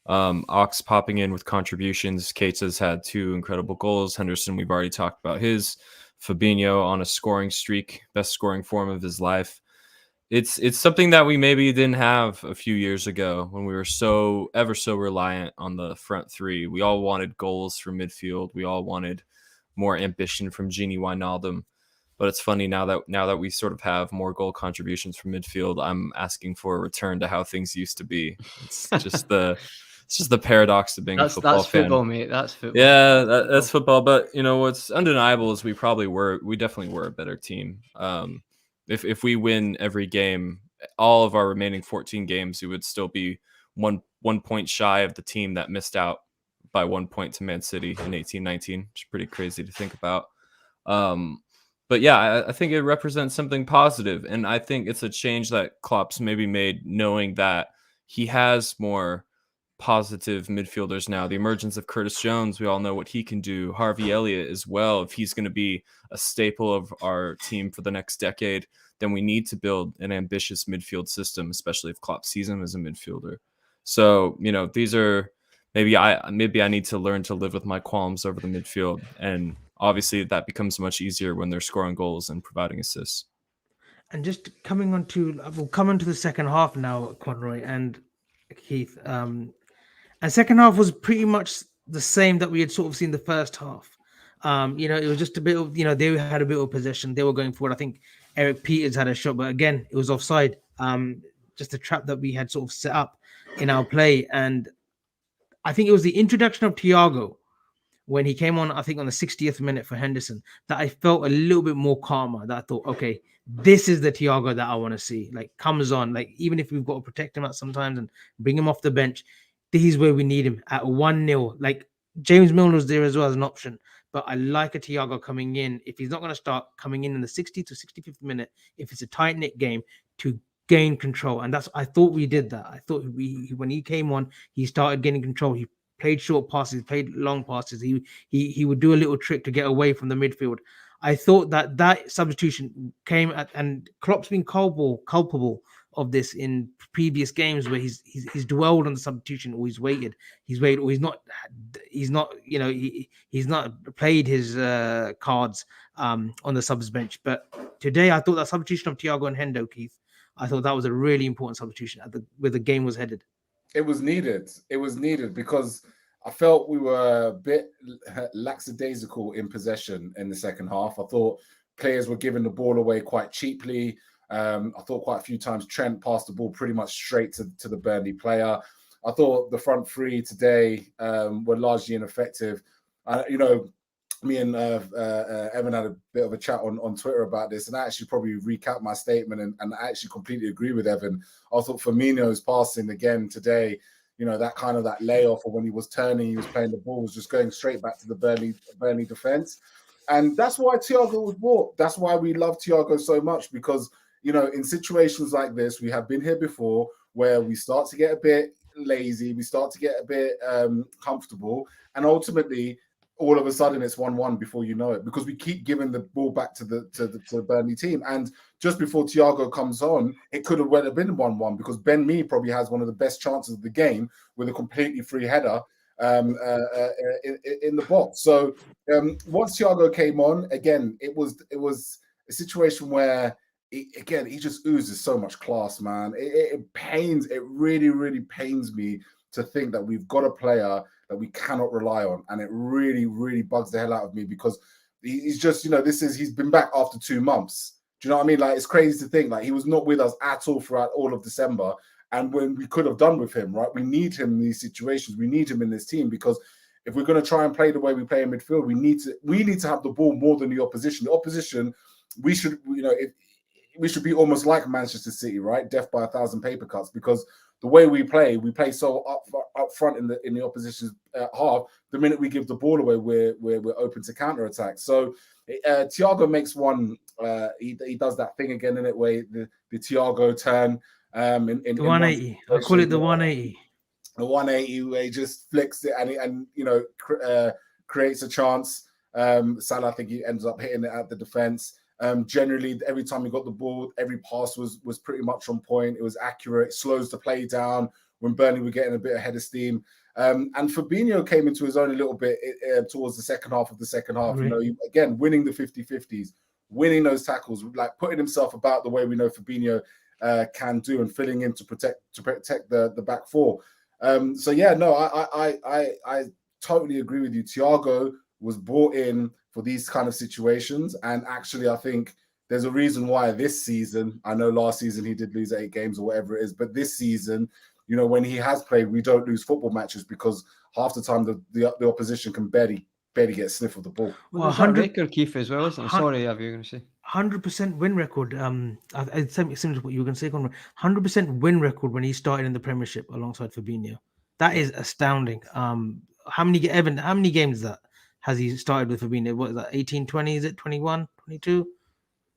Ox popping in with contributions. Keita's had 2 incredible goals. Henderson, we've already talked about his. Fabinho on a scoring streak, best scoring form of his life. It's something that we maybe didn't have a few years ago when we were so reliant on the front 3. We all wanted goals from midfield. We all wanted more ambition from Gini Wijnaldum. But it's funny now that we sort of have more goal contributions from midfield, I'm asking for a return to how things used to be. It's just the paradox of being a football fan. That's football, mate. That's football. Yeah, that's football. But what's undeniable is we definitely were a better team. If we win every game, all of our remaining 14 games, we would still be one point shy of the team that missed out by 1 point to Man City in 18-19, which is pretty crazy to think about. But yeah, I think it represents something positive, and I think it's a change that Klopp's maybe made, knowing that he has more positive midfielders now. The emergence of Curtis Jones, we all know what he can do. Harvey Elliott as well. If he's going to be a staple of our team for the next decade, then we need to build an ambitious midfield system, especially if Klopp sees him as a midfielder. So, these are maybe I need to learn to live with my qualms over the midfield, and obviously that becomes much easier when they're scoring goals and providing assists. And just we'll come into the second half now, Conroy and Keith. And second half was pretty much the same that we had sort of seen the first half. It was just a bit of, they had a bit of possession. They were going forward. I think Eric Peters had a shot, but again, it was offside. Just a trap that we had sort of set up in our play. And I think it was the introduction of Thiago when he came on, I think on the 60th minute for Henderson, that I felt a little bit more calmer. That I thought, okay, this is the Thiago that I want to see. Like comes on, like even if we've got to protect him at sometimes and bring him off the bench, this is where we need him at 1-0. Like James Milner's there as well as an option, but I like a Thiago coming in. If he's not going to start coming in the 60th to 65th minute, if it's a tight knit game, to gain control. And I thought we did that. I thought when he came on, he started getting control. He played short passes, played long passes. He would do a little trick to get away from the midfield. I thought that substitution came at, and Klopp's been culpable of this in previous games where he's dwelled on the substitution, or he's waited, or he's not, he's not played his cards on the subs bench. But today, I thought that substitution of Thiago and Hendo, Keith, I thought that was a really important substitution where the game was headed. It was needed. It was needed because I felt we were a bit lackadaisical in possession in the second half. I thought players were giving the ball away quite cheaply. I thought quite a few times Trent passed the ball pretty much straight to the Burnley player. I thought the front three today were largely ineffective. Me and Evan had a bit of a chat on Twitter about this, and I actually probably recap my statement, and I actually completely agree with Evan. I thought Firmino's passing again today, that layoff, or when he was turning, he was playing the ball, was just going straight back to the Burnley defense. And that's why Thiago was bought. That's why we love Thiago so much, because, in situations like this, we have been here before where we start to get a bit lazy, we start to get a bit comfortable, and ultimately, all of a sudden it's 1-1 before you know it, because we keep giving the ball back to the Burnley team. And just before Thiago comes on, it could have well have been 1-1, because Ben Mee probably has one of the best chances of the game with a completely free header in the box. So once Thiago came on, again, it was a situation where he just oozes so much class, man. It really, really pains me to think that we've got a player that we cannot rely on, and it really, really bugs the hell out of me, because he's just, he's been back after 2 months. Do you know what I mean? Like, it's crazy to think like he was not with us at all throughout all of December, and when we could have done with him, right? We need him in these situations. We need him in this team, because if we're going to try and play the way we play in midfield, we need to have the ball more than the opposition. The opposition, we should, we should be almost like Manchester City, right? Death by 1,000 paper cuts, because the way we play so up front in the opposition's half. The minute we give the ball away, we're open to counter attack. So Thiago makes one. He does that thing again in it, where the Thiago turn in the 180. I call it the 180. The 180 where he just flicks it and creates a chance. Salah, I think he ends up hitting it at the defense. Generally, every time he got the ball, every pass was pretty much on point. It was accurate. It slows the play down when Burnley were getting a bit ahead of steam. And Fabinho came into his own a little bit towards the second half of the second half. Really? Again, winning the 50-50s, winning those tackles, like putting himself about the way we know Fabinho can do, and filling in to protect the back four. I totally agree with you. Thiago was brought in for these kind of situations. And actually, I think there's a reason why this season, I know last season he did lose 8 games or whatever it is, but this season, when he has played, we don't lose football matches, because half the time the opposition can barely get a sniff of the ball. Well, 100 record, Keith, as well, isn't it? Sorry, have you going to say? 100% win record. It's similar to what you were going to say, Conrad. 100% win record when he started in the Premiership alongside Fabinho. That is astounding. How many games is that? Has he started with Fabinho? What is that? 18, 20? Is it 21, 22?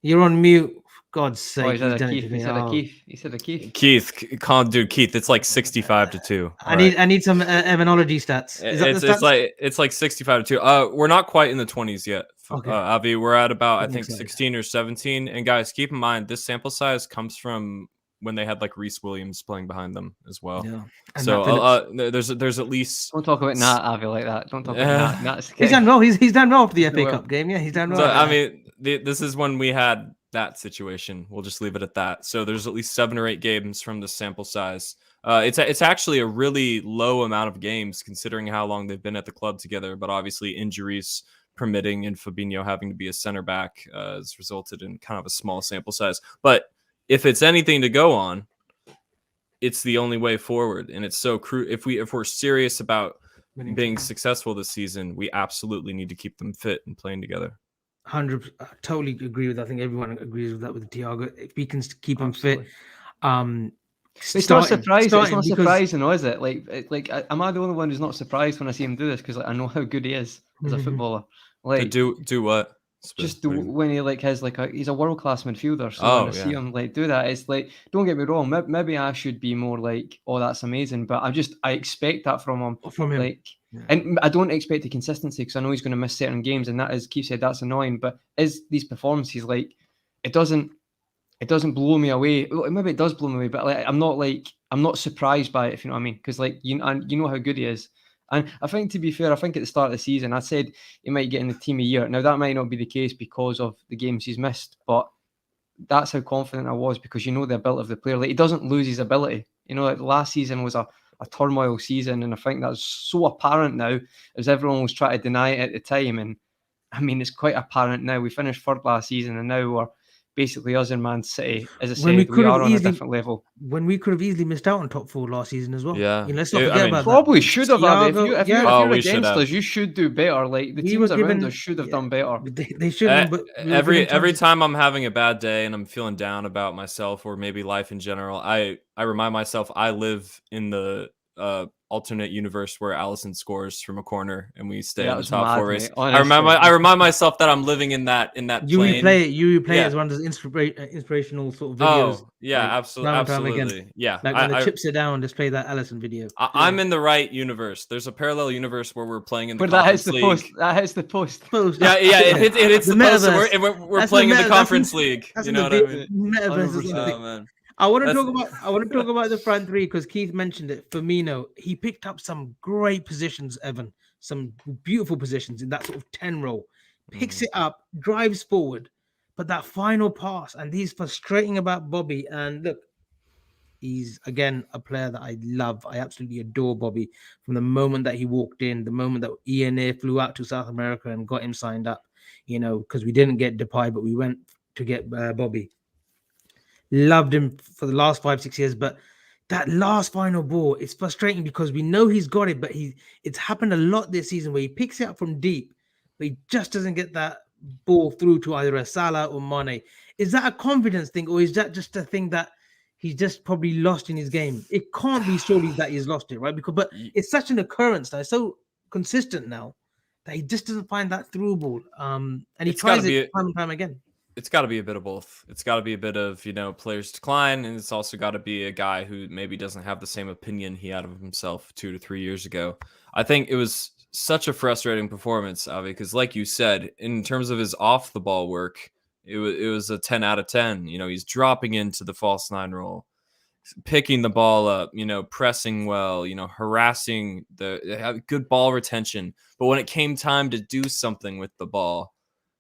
You're on mute. For God's sake. He said a Keith. Keith, calm, dude. Keith, it's like 65-2. I need some Evanology stats. It's like 65-2. We're not quite in the 20s yet. Okay. Avi, we're at about, I think, 16 or 17. And guys, keep in mind, this sample size comes from when they had like Reece Williams playing behind them as well. Yeah. So there's at least. Don't talk about Nat, Avi, like that. Don't talk about Nat. He's done well. He's done well for the FA Cup game. Yeah, he's done well. So, I mean, this is when we had that situation. We'll just leave it at that. So there's at least 7 or 8 games from the sample size. It's actually a really low amount of games considering how long they've been at the club together. But obviously injuries permitting and Fabinho having to be a center back has resulted in kind of a small sample size. But if it's anything to go on, it's the only way forward. And it's so if we're serious about being successful this season, we absolutely need to keep them fit and playing together. Totally agree with that. I think everyone agrees with that with Thiago. If we can keep him Absolutely. fit, It's not starting surprising. It's not because surprising, though, is it? Am I the only one who's not surprised when I see him do this? Because I know how good he is as a Mhm. footballer. To Like, do what? just What do you mean? when he he's a world class midfielder. So when I see him do that, it's like, don't get me wrong. Maybe I should be more like, oh, that's amazing. But I expect that from him. From him. Like, Yeah. and I don't expect the consistency because I know he's going to miss certain games, and that, as Keith said, that's annoying. But is these performances like, it doesn't blow me away. Well, maybe it does blow me away, but like, I'm not surprised by it, if you know what I mean. Because like you know how good he is. And I think, to be fair, I think at the start of the season, I said he might get in the team of the year. Now, that might not be the case because of the games he's missed, but that's how confident I was because you know the ability of the player. Like, he doesn't lose his ability. You know, like last season was a turmoil season, and I think that's so apparent now as everyone was trying to deny it at the time. And I mean, it's quite apparent now. We finished third last season, and now we're basically us in Man City. As I said, we are on a different level. When we could have easily missed out on top 4 last season as well. Yeah. Let's not forget about Probably that. should have. If you're we should against have. us, you should do better. Like, the teams around us should have done better. They shouldn't. But every time I'm having a bad day and I'm feeling down about myself or maybe life in general, I remind myself I live in the alternate universe where Allison scores from a corner and we stay in the top 4 race. I remind myself that I'm living in that plane. You replay it as one of those inspirational sort of videos. Oh yeah, absolutely. Yeah, like when the chips are down, just play that Allison video. I'm in the right universe. There's a parallel universe where we're playing in the that Conference hits the League. post. That hits the post. Yeah, it hits the post. And we're playing in the Conference League. You know what I mean? Metaverse. Oh man. I want to talk about the front three because Keith mentioned it. Firmino, he picked up some great positions, Evan, some beautiful positions in that sort of 10 role. Picks it up, drives forward, but that final pass, and he's frustrating about Bobby. And look, he's again a player that I love. I absolutely adore Bobby from the moment that he walked in, the moment that Ian flew out to South America and got him signed up. You know, because we didn't get Depay, but we went to get Bobby. Loved him for the last 5-6 years, but that last final ball, it's frustrating because we know he's got it, but it's happened a lot this season where he picks it up from deep, but he just doesn't get that ball through to either a Salah or Mane. Is that a confidence thing, or is that just a thing that he's just probably lost in his game? It can't be surely that he's lost it, right? But it's such an occurrence now, it's so consistent now that he just doesn't find that through ball. And he tries it time and time again. It's got to be a bit of both. It's got to be a bit of, players decline, and it's also got to be a guy who maybe doesn't have the same opinion he had of himself 2 to 3 years ago. I think it was such a frustrating performance, Avi, because like you said, in terms of his off the ball work, it was a 10 out of 10. He's dropping into the false 9 role, picking the ball up, pressing well, harassing good ball retention. But when it came time to do something with the ball,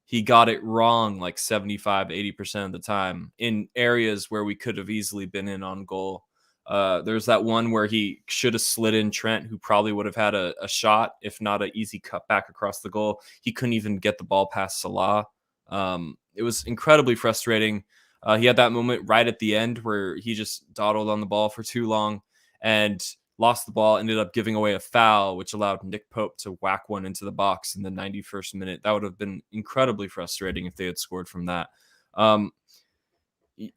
he got it wrong like 75-80% of the time in areas where we could have easily been in on goal. There's that one where he should have slid in Trent, who probably would have had a shot, if not an easy cut back across the goal. He couldn't even get the ball past Salah. It was incredibly frustrating. He had that moment right at the end where he just dawdled on the ball for too long and lost the ball, ended up giving away a foul, which allowed Nick Pope to whack one into the box in the 91st minute. That would have been incredibly frustrating if they had scored from that.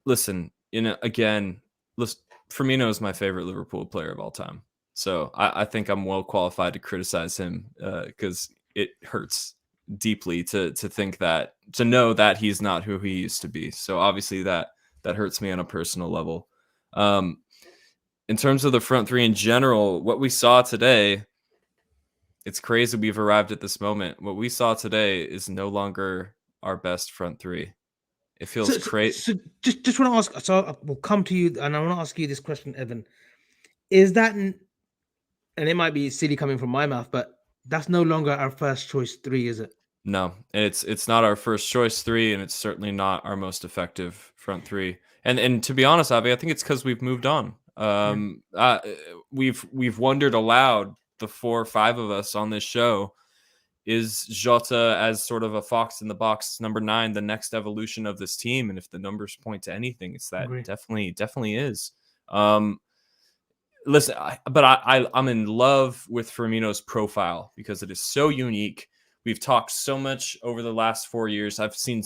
Listen, Firmino is my favorite Liverpool player of all time. So I think I'm well qualified to criticize him because it hurts deeply to think that, to know that he's not who he used to be. So obviously that hurts me on a personal level. In terms of the front three in general, what we saw today, it's crazy we've arrived at this moment. What we saw today is no longer our best front three. It feels crazy. So just want to ask, so we'll come to you, and I want to ask you this question, Evan. Is that, and it might be silly coming from my mouth, but that's no longer our first choice 3, is it? No, it's not our first choice 3, and it's certainly not our most effective front 3. And to be honest, Avi, I think it's because we've moved on. We've wondered aloud, the 4 or 5 of us on this show, is Jota as sort of a fox in the box number 9 the next evolution of this team? And if the numbers point to anything, it's that. Definitely is. Listen, I'm in love with Firmino's profile because it is so unique. We've talked so much over the last 4 years. I've seen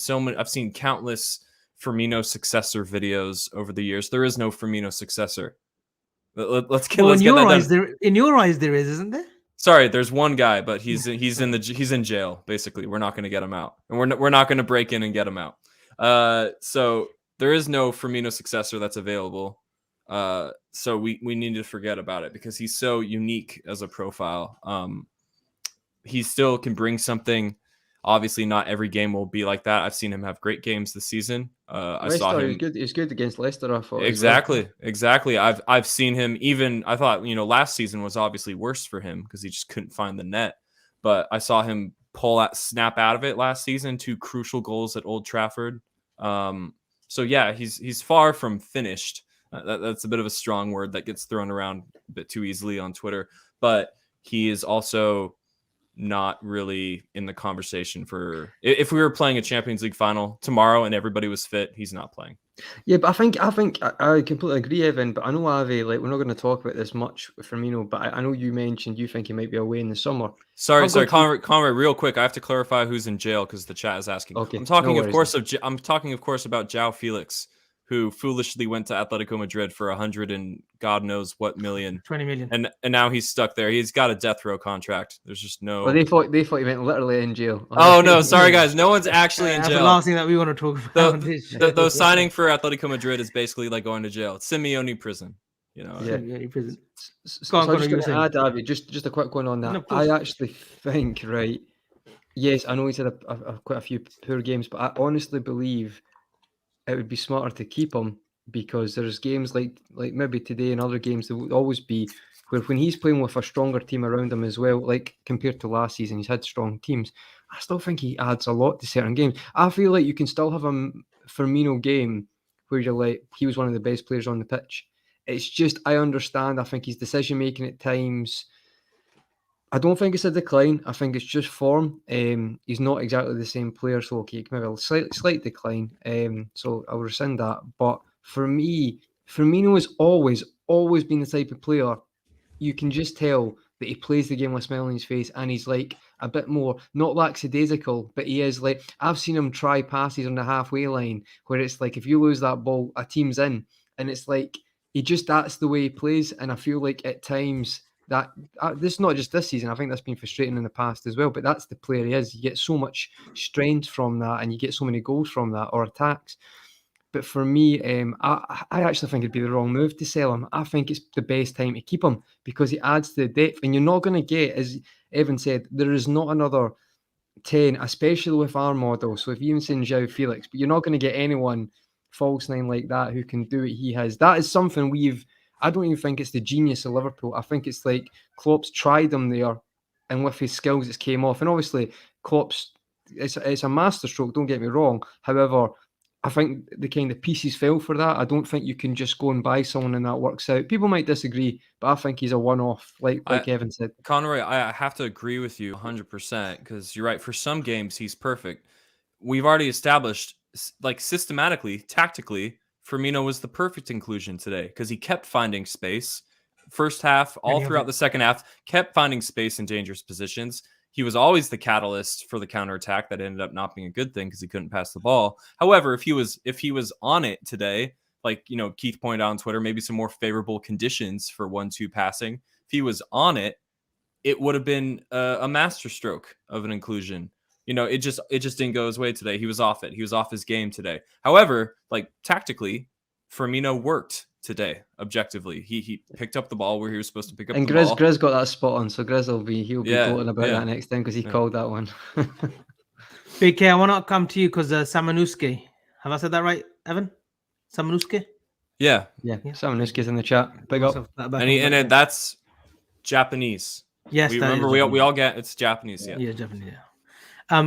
countless Firmino successor videos over the years. There is no Firmino successor. Let's get Well, let's in get your that eyes, done. in your eyes, there is, isn't there? Sorry, there's one guy, but he's in jail. Basically, we're not going to get him out, and we're not going to break in and get him out. So there is no Firmino successor that's available. So we need to forget about it because he's so unique as a profile. He still can bring something. Obviously, not every game will be like that. I've seen him have great games this season. I saw him. He's good against Leicester, I thought. Exactly. I've seen him even. I thought last season was obviously worse for him because he just couldn't find the net. But I saw him snap out of it last season. 2 crucial goals at Old Trafford. So yeah, he's far from finished. That's a bit of a strong word that gets thrown around a bit too easily on Twitter. But he is also not really in the conversation for if we were playing a Champions League final tomorrow and everybody was fit, he's not playing. Yeah, but I think I completely agree, Evan. But I know Avi, we're not going to talk about this much with Firmino. But I know you mentioned you think he might be away in the summer. Sorry, Conrad, real quick. I have to clarify who's in jail because the chat is asking. Okay, I'm talking, of course, about João Felix, who foolishly went to Atletico Madrid for 100 and God knows what million. 20 million. And now he's stuck there. He's got a death row contract. There's just no. Well, they thought he went literally in jail. Oh no, sorry guys, no one's actually in That's jail. the last thing that we want to talk about. The signing for Atletico Madrid is basically like going to jail. It's Simeone prison. Yeah. Prison. So I was just going to add, Avi, just a quick one on that. No, I actually think, right, yes, I know he's had quite a few poor games, but I honestly believe it would be smarter to keep him because there's games like maybe today and other games there would always be where when he's playing with a stronger team around him as well, like compared to last season, he's had strong teams. I still think he adds a lot to certain games. I feel like you can still have a Firmino game where you're like, he was one of the best players on the pitch. It's just, I understand. I think his decision making at times, I don't think it's a decline. I think it's just form. He's not exactly the same player, so okay, maybe a slight decline. So I'll rescind that. But for me, Firmino has always been the type of player you can just tell that he plays the game with a smile on his face, and he's like a bit more not lackadaisical, but he is like, I've seen him try passes on the halfway line where it's like if you lose that ball, a team's in, and it's like that's the way he plays. And I feel like at times that this is not just this season. I think that's been frustrating in the past as well. But that's the player he is. You get so much strength from that, and you get so many goals from that or attacks. But for me, I actually think it'd be the wrong move to sell him. I think it's the best time to keep him because he adds to the depth. And you're not going to get, as Evan said, there is not another 10, especially with our model. So if you even send João Felix, but you're not going to get anyone false nine like that who can do what he has. That is something I don't even think it's the genius of Liverpool. I think it's like Klopp's tried him there, and with his skills, it's came off. And obviously, Klopp's it's a masterstroke. Don't get me wrong. However, I think the kind of pieces fell for that. I don't think you can just go and buy someone and that works out. People might disagree, but I think he's a one-off, like Evan said. Conroy, I have to agree with you 100% because you're right. For some games, he's perfect. We've already established, like systematically, tactically, Firmino was the perfect inclusion today because he kept finding space. First half, all throughout the second half, kept finding space in dangerous positions. He was always the catalyst for the counterattack that ended up not being a good thing because he couldn't pass the ball. However, if he was on it today, like Keith pointed out on Twitter, maybe some more favorable conditions for 1-2 passing. If he was on it, it would have been a masterstroke of an inclusion. It just didn't go his way today. He was off it. He was off his game today. However, like tactically, Firmino worked today. Objectively, he picked up the ball where he was supposed to pick up. And the ball. Grizz got that spot on, so Grizz he'll be gloating about that next time because he called that one. Big K, I want to come to you because Samanuske. Have I said that right, Evan? Samanuske? Yeah. Samanuski's in the chat. Big up. And that's Japanese. Yes, we all get it's Japanese. Yeah, Japanese.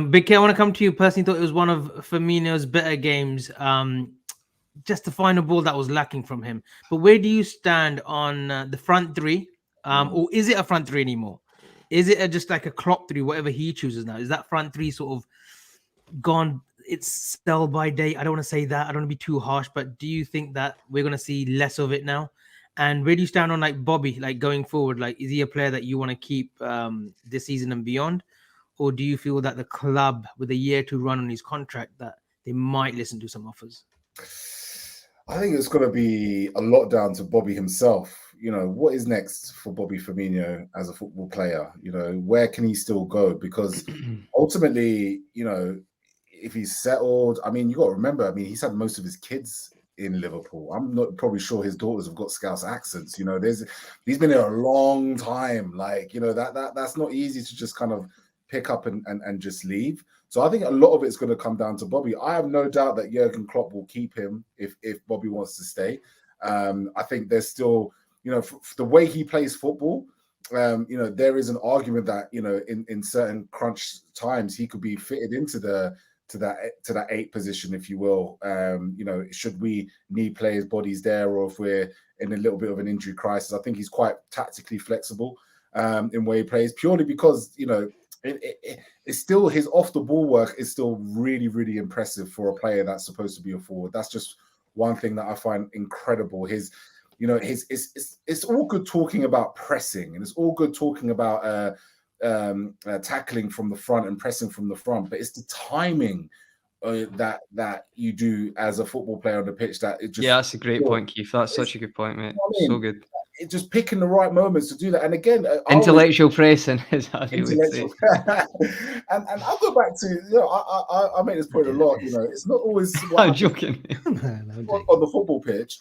Big K, I want to come to you. Personally, thought it was one of Firmino's better games. Just the final ball that was lacking from him. But where do you stand on the front three? Or is it a front three anymore? Is it just like a Klopp three, whatever he chooses now? Is that front three sort of gone? It's sell by date. I don't want to say that. I don't want to be too harsh. But do you think that we're going to see less of it now? And where do you stand on like Bobby, like going forward? Like, is he a player that you want to keep this season and beyond? or do you feel that the club, with a year to run on his contract, that they might listen to some offers? I think it's going to be a lot down to Bobby himself. You know, what is next for Bobby Firmino as a football player? You know, where can he still go? Because ultimately, you know, if he's settled, I mean, you got to remember, I mean, he's had most of his kids in Liverpool. I'm not probably sure his daughters have got Scouse accents. You know, he's been here a long time. Like, you know, that's not easy to just kind of pick up and just leave. So I think a lot of it's going to come down to Bobby. I have no doubt that Jurgen Klopp will keep him if Bobby wants to stay. I think there's still, you know, for the way he plays football, you know, there is an argument that, you know, in certain crunch times he could be fitted into that 8 position, if you will. You know, should we need players' bodies there, or if we're in a little bit of an injury crisis, I think he's quite tactically flexible in where he plays, purely because, you know, it's still, his off the ball work is still really, really impressive for a player that's supposed to be a forward. That's just one thing that I find incredible. It's all good talking about pressing, and it's all good talking about tackling from the front and pressing from the front, but it's the timing that you do as a football player on the pitch that it just, that's a great point, Keith. That's such a good point, mate. You know, so good. It's just picking the right moments to do that. And again, intellectual pressing is how you would say. and I'll go back to, you know, I make this point a lot. You know, it's not always I'm joking on the football pitch.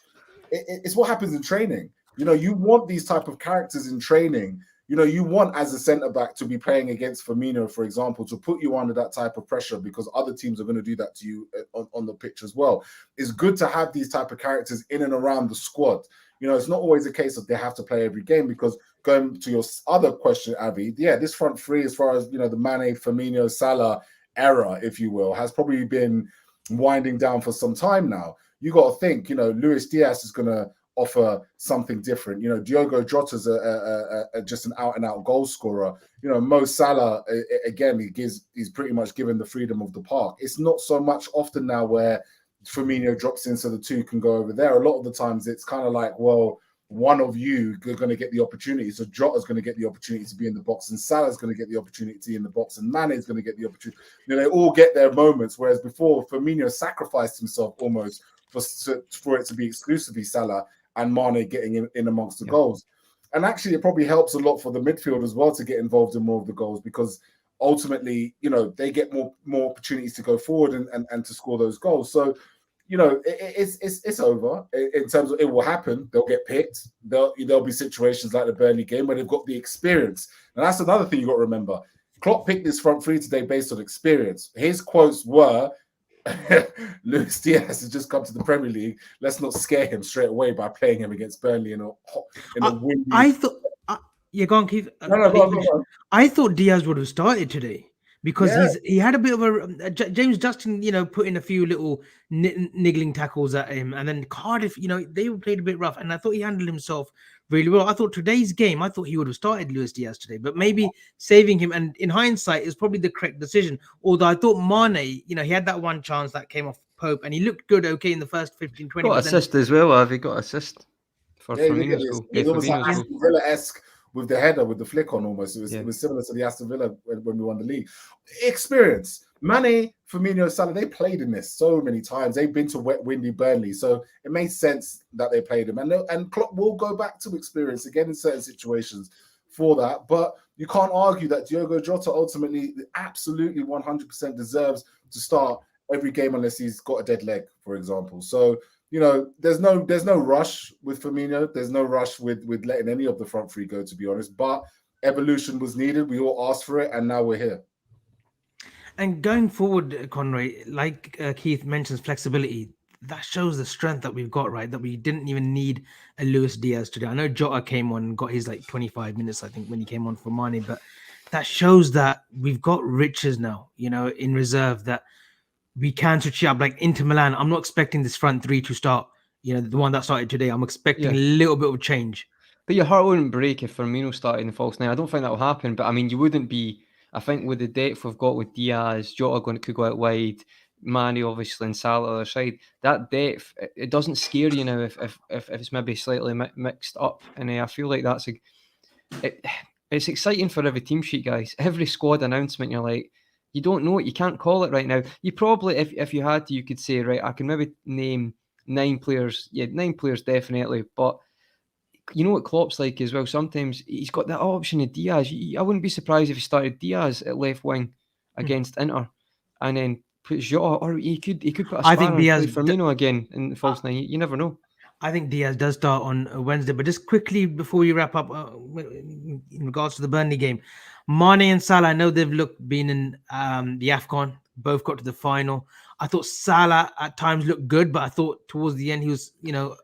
It's what happens in training. You know, you want these type of characters in training. You know, you want, as a centre back, to be playing against Firmino, for example, to put you under that type of pressure, because other teams are going to do that to you on the pitch as well. It's good to have these type of characters in and around the squad. You know, it's not always a case of they have to play every game, because going to your other question, Avi, yeah, this front three, as far as, you know, the Mane, Firmino, Salah era, if you will, has probably been winding down for some time now. You got to think, you know, Luis Diaz is going to offer something different. You know, Diogo Jota's just an out-and-out goal scorer. You know, Mo Salah, again, he's pretty much given the freedom of the park. It's not so much often now where Firmino drops in so the two can go over there. A lot of the times it's kind of like, well, one of you are going to get the opportunity. So Jota's going to get the opportunity to be in the box, and Salah's going to get the opportunity in the box, and Mane's going to get the opportunity. You know, they all get their moments, whereas before, Firmino sacrificed himself almost for it to be exclusively Salah and Mane getting in amongst the goals. And actually, it probably helps a lot for the midfield as well to get involved in more of the goals, because ultimately, you know, they get more opportunities to go forward and to score those goals. So, you know, it's over in terms of, it will happen. They'll get picked. There'll be situations like the Burnley game where they've got the experience. And that's another thing you got to remember. Klopp picked this front three today based on experience. His quotes were, Luis Diaz has just come to the Premier League. Let's not scare him straight away by playing him against Burnley in a windy. I thought, go on, Keith. Go on. I thought Diaz would have started today, because he had a bit of a James Justin, you know, put in a few little niggling tackles at him, and then Cardiff, you know, they played a bit rough, and I thought he handled himself really well. I thought today's game, I thought he would have started Luis Diaz today, but maybe saving him, and in hindsight, is probably the correct decision. Although I thought Mane, you know, he had that one chance that came off Pope, and he looked good, okay, in the first 15, 20. Got assist as well. Have you got assist for Firmino's goal? It was like Aston Villa-esque with the header, with the flick on almost. It was similar to the Aston Villa when we won the league. Experience. Mane, Firmino, Salah, they played in this so many times. They've been to wet, windy Burnley. So it made sense that they played him. And Klopp will go back to experience again in certain situations for that. But you can't argue that Diogo Jota ultimately absolutely 100% deserves to start every game unless he's got a dead leg, for example. So, you know, there's no rush with Firmino. There's no rush with letting any of the front three go, to be honest. But evolution was needed. We all asked for it, and now we're here. And going forward, Conroy, like Keith mentions, flexibility. That shows the strength that we've got, right? That we didn't even need a Luis Diaz today. I know Jota came on and got his like 25 minutes, I think, when he came on for Mane. But that shows that we've got riches now, you know, in reserve, that we can switch it up. Like Inter Milan, I'm not expecting this front three to start, you know, the one that started today. I'm expecting a little bit of change. But your heart wouldn't break if Firmino started in the false nine. I don't think that will happen. But I mean, you wouldn't be. I think with the depth we've got with Diaz, Jota could go out wide, Mane obviously, and Salah on the other side. That depth, it doesn't scare you now if it's maybe slightly mixed up. And I feel like that's it's exciting for every team sheet, guys. Every squad announcement, you're like, you don't know it. You can't call it right now. You probably, if you had to, you could say, right, I can maybe name 9 players. Yeah, 9 players definitely. But you know what Klopp's like as well. Sometimes he's got that option of Diaz. I wouldn't be surprised if he started Diaz at left wing against Inter, and then put Jota, or he could put a I spanner think and Diaz play Firmino again in the false 9. You never know. I think Diaz does start on Wednesday. But just quickly before we wrap up, in regards to the Burnley game, Mane and Salah, I know they've been in the AFCON, both got to the final. I thought Salah at times looked good, but I thought towards the end he was,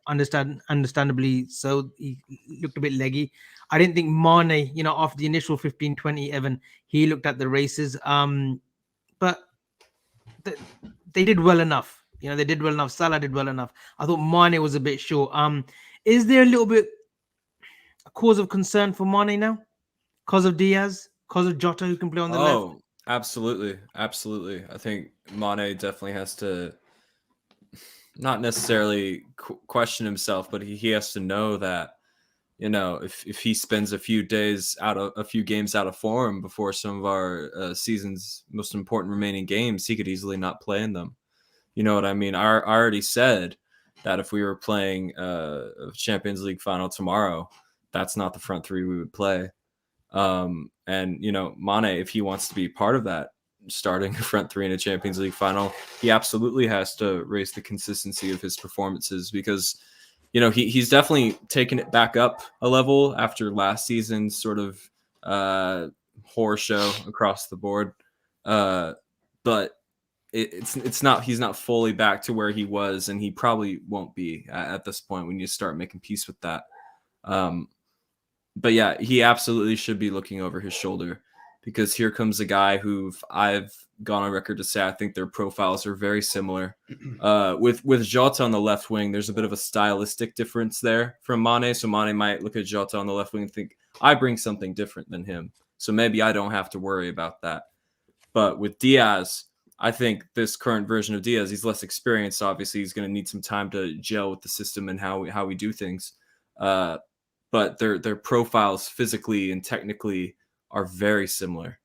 understandably so, he looked a bit leggy. I didn't think Mane, after the initial 15-20, Evan, he looked at the races. But they did well enough. They did well enough. Salah did well enough. I thought Mane was a bit short. Is there a little bit a cause of concern for Mane now? Because of Diaz? Because of Jota, who can play on the left? Oh, absolutely. Absolutely. I think Mane definitely has to not necessarily question himself, but he has to know that, if he spends a few games out of form before some of our season's most important remaining games, he could easily not play in them. You know what I mean? I already said that if we were playing a Champions League final tomorrow, that's not the front three we would play. And, Mane, if he wants to be part of that, starting a front three in a Champions League final, he absolutely has to raise the consistency of his performances, because, he's definitely taken it back up a level after last season's sort of horror show across the board. But he's not fully back to where he was, and he probably won't be at this point when you start making peace with that. But yeah, he absolutely should be looking over his shoulder, because here comes a guy who I've gone on record to say I think their profiles are very similar. With Jota on the left wing, there's a bit of a stylistic difference there from Mane. So Mane might look at Jota on the left wing and think, I bring something different than him, so maybe I don't have to worry about that. But with Diaz, I think this current version of Diaz, he's less experienced. Obviously, he's going to need some time to gel with the system and how we do things. But their profiles physically and technically are very similar.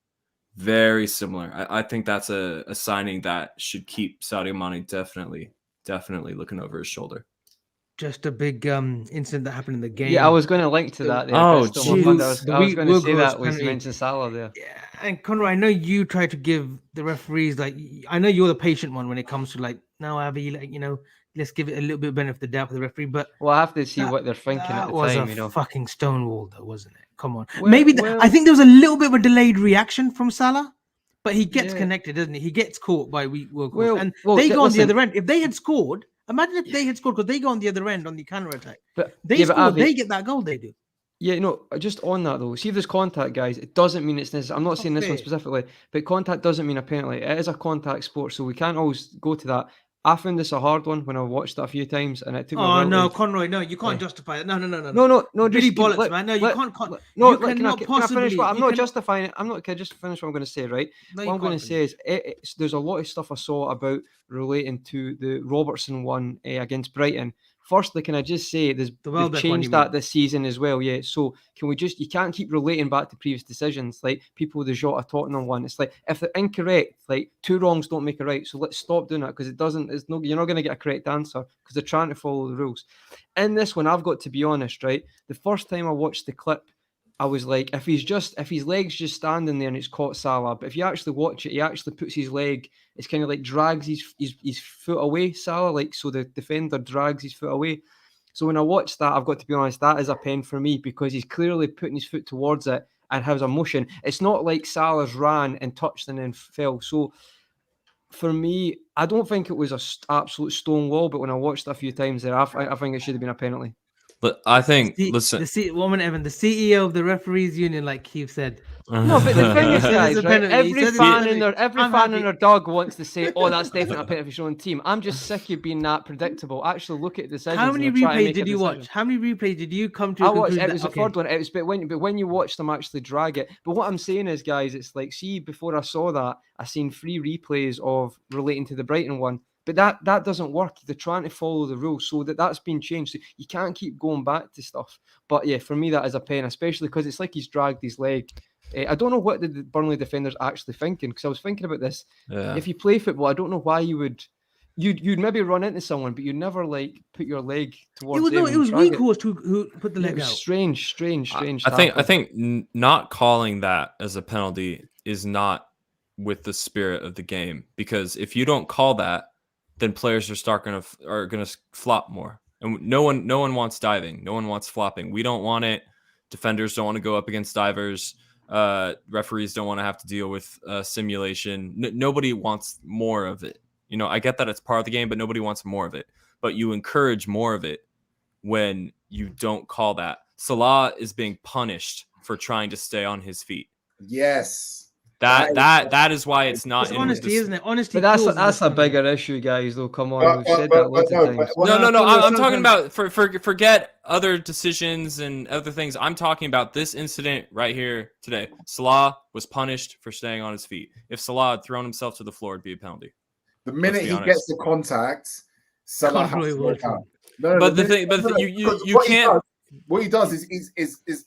Very similar. I think that's a signing that should keep Sadio Mane definitely looking over his shoulder. Just a big incident that happened in the game. Yeah, I was going to link to that. There. Oh, jeez. I was going to say that when you mentioned Salah there. Yeah, and Conroy, I know you try to give the referees, I know you're the patient one when it comes to no, Abby, let's give it a little bit of benefit of the doubt for the referee. But I have to see what they're thinking at the time. That was a fucking stonewall, though, wasn't it? Come on. Well, I think there was a little bit of a delayed reaction from Salah, but he gets connected, doesn't he? He gets caught by they go on the other end. If they had scored, imagine if they had scored, because they go on the other end on the counter attack. But they get that goal. They do. Yeah, just on that though. See if there's contact, guys. It doesn't mean it's necessary. I'm not saying this one specifically, but contact doesn't mean a penalty. It is a contact sport, so we can't always go to that. I found this a hard one when I watched it a few times, and it took. Oh no, Conroy, no, you can't justify it. No. Really bollocks, man. No, you can't. No, can I finish? I'm not justifying it. Can I just finish what I'm going to say? Right. What I'm going to say is, there's a lot of stuff I saw about relating to the Robertson one against Brighton. Firstly, can I just say they've changed that this season as well? Yeah. So can we you can't keep relating back to previous decisions, like people with the Jota Tottenham one. It's like, if they're incorrect, like 2 wrongs don't make a right. So let's stop doing that, because you're not going to get a correct answer, because they're trying to follow the rules. In this one, I've got to be honest, right? The first time I watched the clip, I was like, if his leg's just standing there and it's caught Salah, but if you actually watch it, he actually puts his leg, it's kind of like drags his foot away, Salah, so the defender drags his foot away. So when I watched that, I've got to be honest, that is a pen for me, because he's clearly putting his foot towards it and has a motion. It's not like Salah's ran and touched and then fell. So for me, I don't think it was an absolute stone wall, but when I watched it a few times there, I think it should have been a penalty. But I think, Evan, the CEO of the referees union, like Keith said. No, but the thing is, guys, right, every fan in their dog wants to say, "Oh, that's definitely a penalty for his own team." I'm just sick of being that predictable. Actually, look at the decisions. How many replays did you watch? How many replays did you come to? I watched. It was the third one. It was, but when you watch them actually drag it. But what I'm saying is, guys, it's like, see, before I saw that, I seen 3 replays of relating to the Brighton one. But that doesn't work. They're trying to follow the rules, so that's been changed. So you can't keep going back to stuff. But yeah, for me, that is a pen, especially because it's like he's dragged his leg. I don't know what the Burnley defender's actually thinking, because I was thinking about this. Yeah. If you play football, I don't know why you'd maybe run into someone, but you'd never like put your leg towards them. It was Weghorst who put the leg it was out. Strange. I think not calling that as a penalty is not with the spirit of the game, because if you don't call that, then players are gonna flop more, and no one wants diving, no one wants flopping. We don't want it. Defenders don't want to go up against divers. Referees don't want to have to deal with simulation. Nobody wants more of it. You know, I get that it's part of the game, but nobody wants more of it. But you encourage more of it when you don't call that. Salah is being punished for trying to stay on his feet. Yes. That is why it's not. It's honesty, isn't it? Honesty. But that's a bigger issue, guys. Though, come on, we've said that loads of times. No. I'm talking about forget other decisions and other things. I'm talking about this incident right here today. Salah was punished for staying on his feet. If Salah had thrown himself to the floor, it'd be a penalty. The minute he gets the contact, Salah has to go down. You can't. What he does is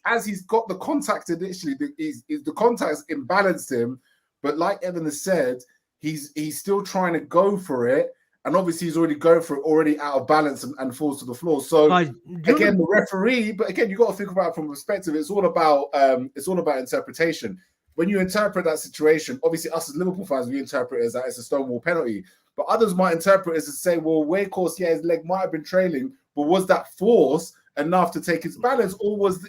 as he's got the contact initially, the contact's imbalanced him. But like Evan has said, he's still trying to go for it, and obviously he's already going for it, already out of balance and falls to the floor. So again, the referee. But again, you got to think about it from a perspective. It's all about interpretation. When you interpret that situation, obviously us as Liverpool fans, we interpret it as that it's a stonewall penalty. But others might interpret it as to say, well, Weghorst, his leg might have been trailing, but was that force enough to take his balance, or was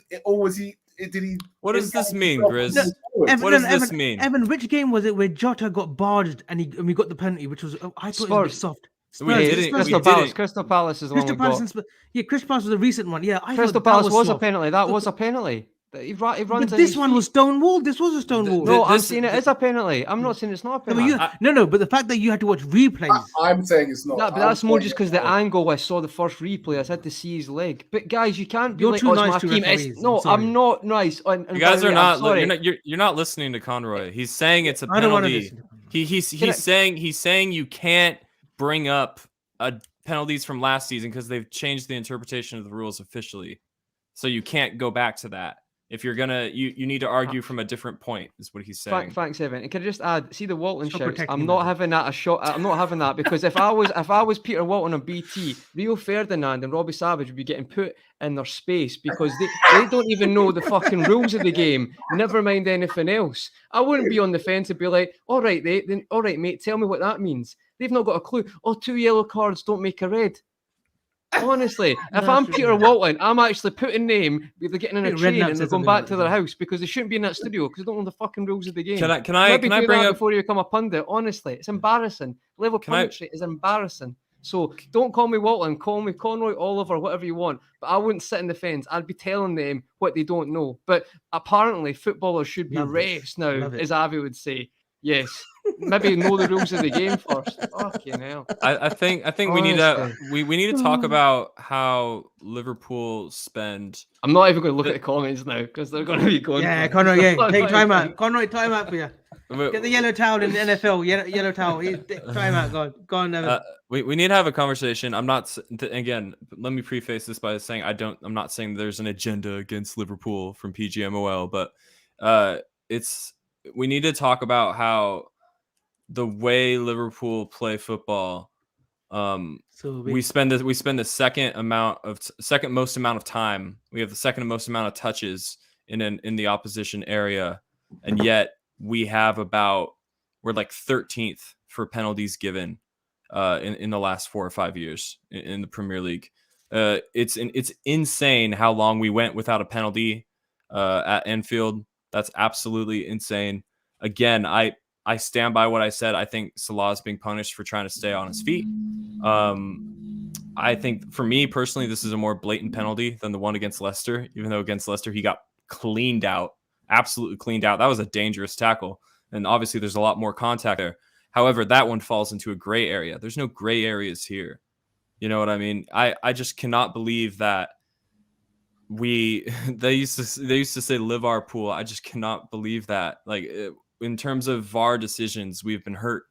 he? Did he? What does this mean, Grizz? What does this mean? Evan, which game was it where Jota got barged and we got the penalty, which was I thought it was soft. Crystal Palace is the one we got. Crystal Palace was a recent one. Yeah, Crystal Palace was a penalty. That was a penalty. He runs. But this one was stonewall. This was a stonewall. No, I'm saying it is a penalty. I'm not saying it's not a penalty. But the fact that you had to watch replays. I'm saying it's not. But that's more just because the angle I saw the first replay. I had to see his leg. But guys, you can't be like, too nice to referees. No, I'm not nice. You guys are not. You're not listening to Conroy. He's saying it's a penalty. He's saying you can't bring up penalties from last season because they've changed the interpretation of the rules officially. So you can't go back to that. If you're gonna, you need to argue from a different point, is what he's saying. Thanks, Evan. And can I just add, see the Walton shouts? I'm not having that I'm not having that, because if I was Peter Walton on BT, Rio Ferdinand and Robbie Savage would be getting put in their space because they don't even know the fucking rules of the game. Never mind anything else. I wouldn't be on the fence and be like, all right, mate, tell me what that means. They've not got a clue. 2 yellow cards don't make a red. Honestly, if I'm Peter Walton, I'm actually putting them. They're getting in a train and they're going back to their house because they shouldn't be in that studio because they don't know the fucking rules of the game. Can I bring up before you become a pundit? Honestly, it's embarrassing. Level punditry is embarrassing. So don't call me Walton, call me Conroy, Oliver, whatever you want. But I wouldn't sit in the fence. I'd be telling them what they don't know. But apparently, footballers should be refs now, as Avi would say. Yes. Maybe know the rules of the game first. Fucking hell. I think we need to talk about how Liverpool spend. I'm not even going to look at the comments now because they're going to be going. Yeah, Conroy, take time out. Conroy, time out for you. Get the yellow towel in the NFL. Yellow towel. Time out. Go on. We need to have a conversation. I'm not. Again, let me preface this by saying I'm not saying there's an agenda against Liverpool from PGMOL, but we need to talk about how the way Liverpool play football, we spend the second most amount of time. We have the second most amount of touches in the opposition area, and yet we have we're like 13th for penalties given in the last 4 or 5 years in the Premier League. It's insane how long we went without a penalty at Anfield. That's absolutely insane. Again, I stand by what I said. I think Salah is being punished for trying to stay on his feet. I think for me personally, this is a more blatant penalty than the one against Leicester, even though against Leicester, he got cleaned out, absolutely cleaned out. That was a dangerous tackle. And obviously there's a lot more contact there. However, that one falls into a gray area. There's no gray areas here. You know what I mean? I just cannot believe that they used to say live our pool. I just cannot believe that. Like, in terms of VAR decisions, we've been hurt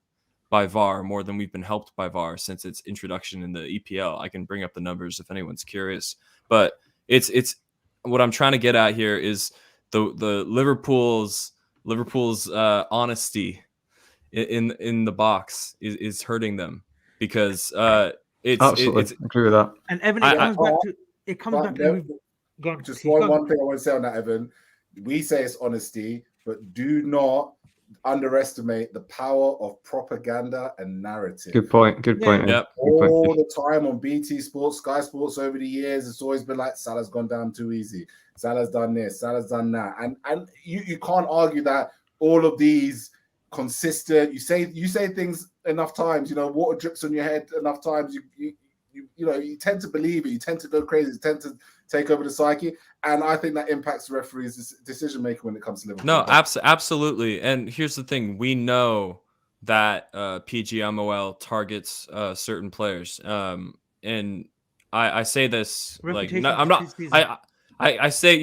by VAR more than we've been helped by VAR since its introduction in the EPL. I can bring up the numbers if anyone's curious, but it's what I'm trying to get at here is the Liverpool's honesty in the box is hurting them because Absolutely agree with that. And Evan, it comes back to just one thing I want to say on that, Evan. We say it's honesty, but do not underestimate the power of propaganda and narrative. Good point. Yep. All the time on BT Sports, Sky Sports over the years, it's always been like Salah's gone down too easy. Salah's done this, Salah's done that. And you can't argue that all of these consistent, you say things enough times, water drips on your head enough times, you tend to believe it, you tend to go crazy, you tend to take over the psyche, and I think that impacts the referee's decision making when it comes to Liverpool. No, absolutely. And here's the thing: we know that PGMOL targets certain players, and I say this I say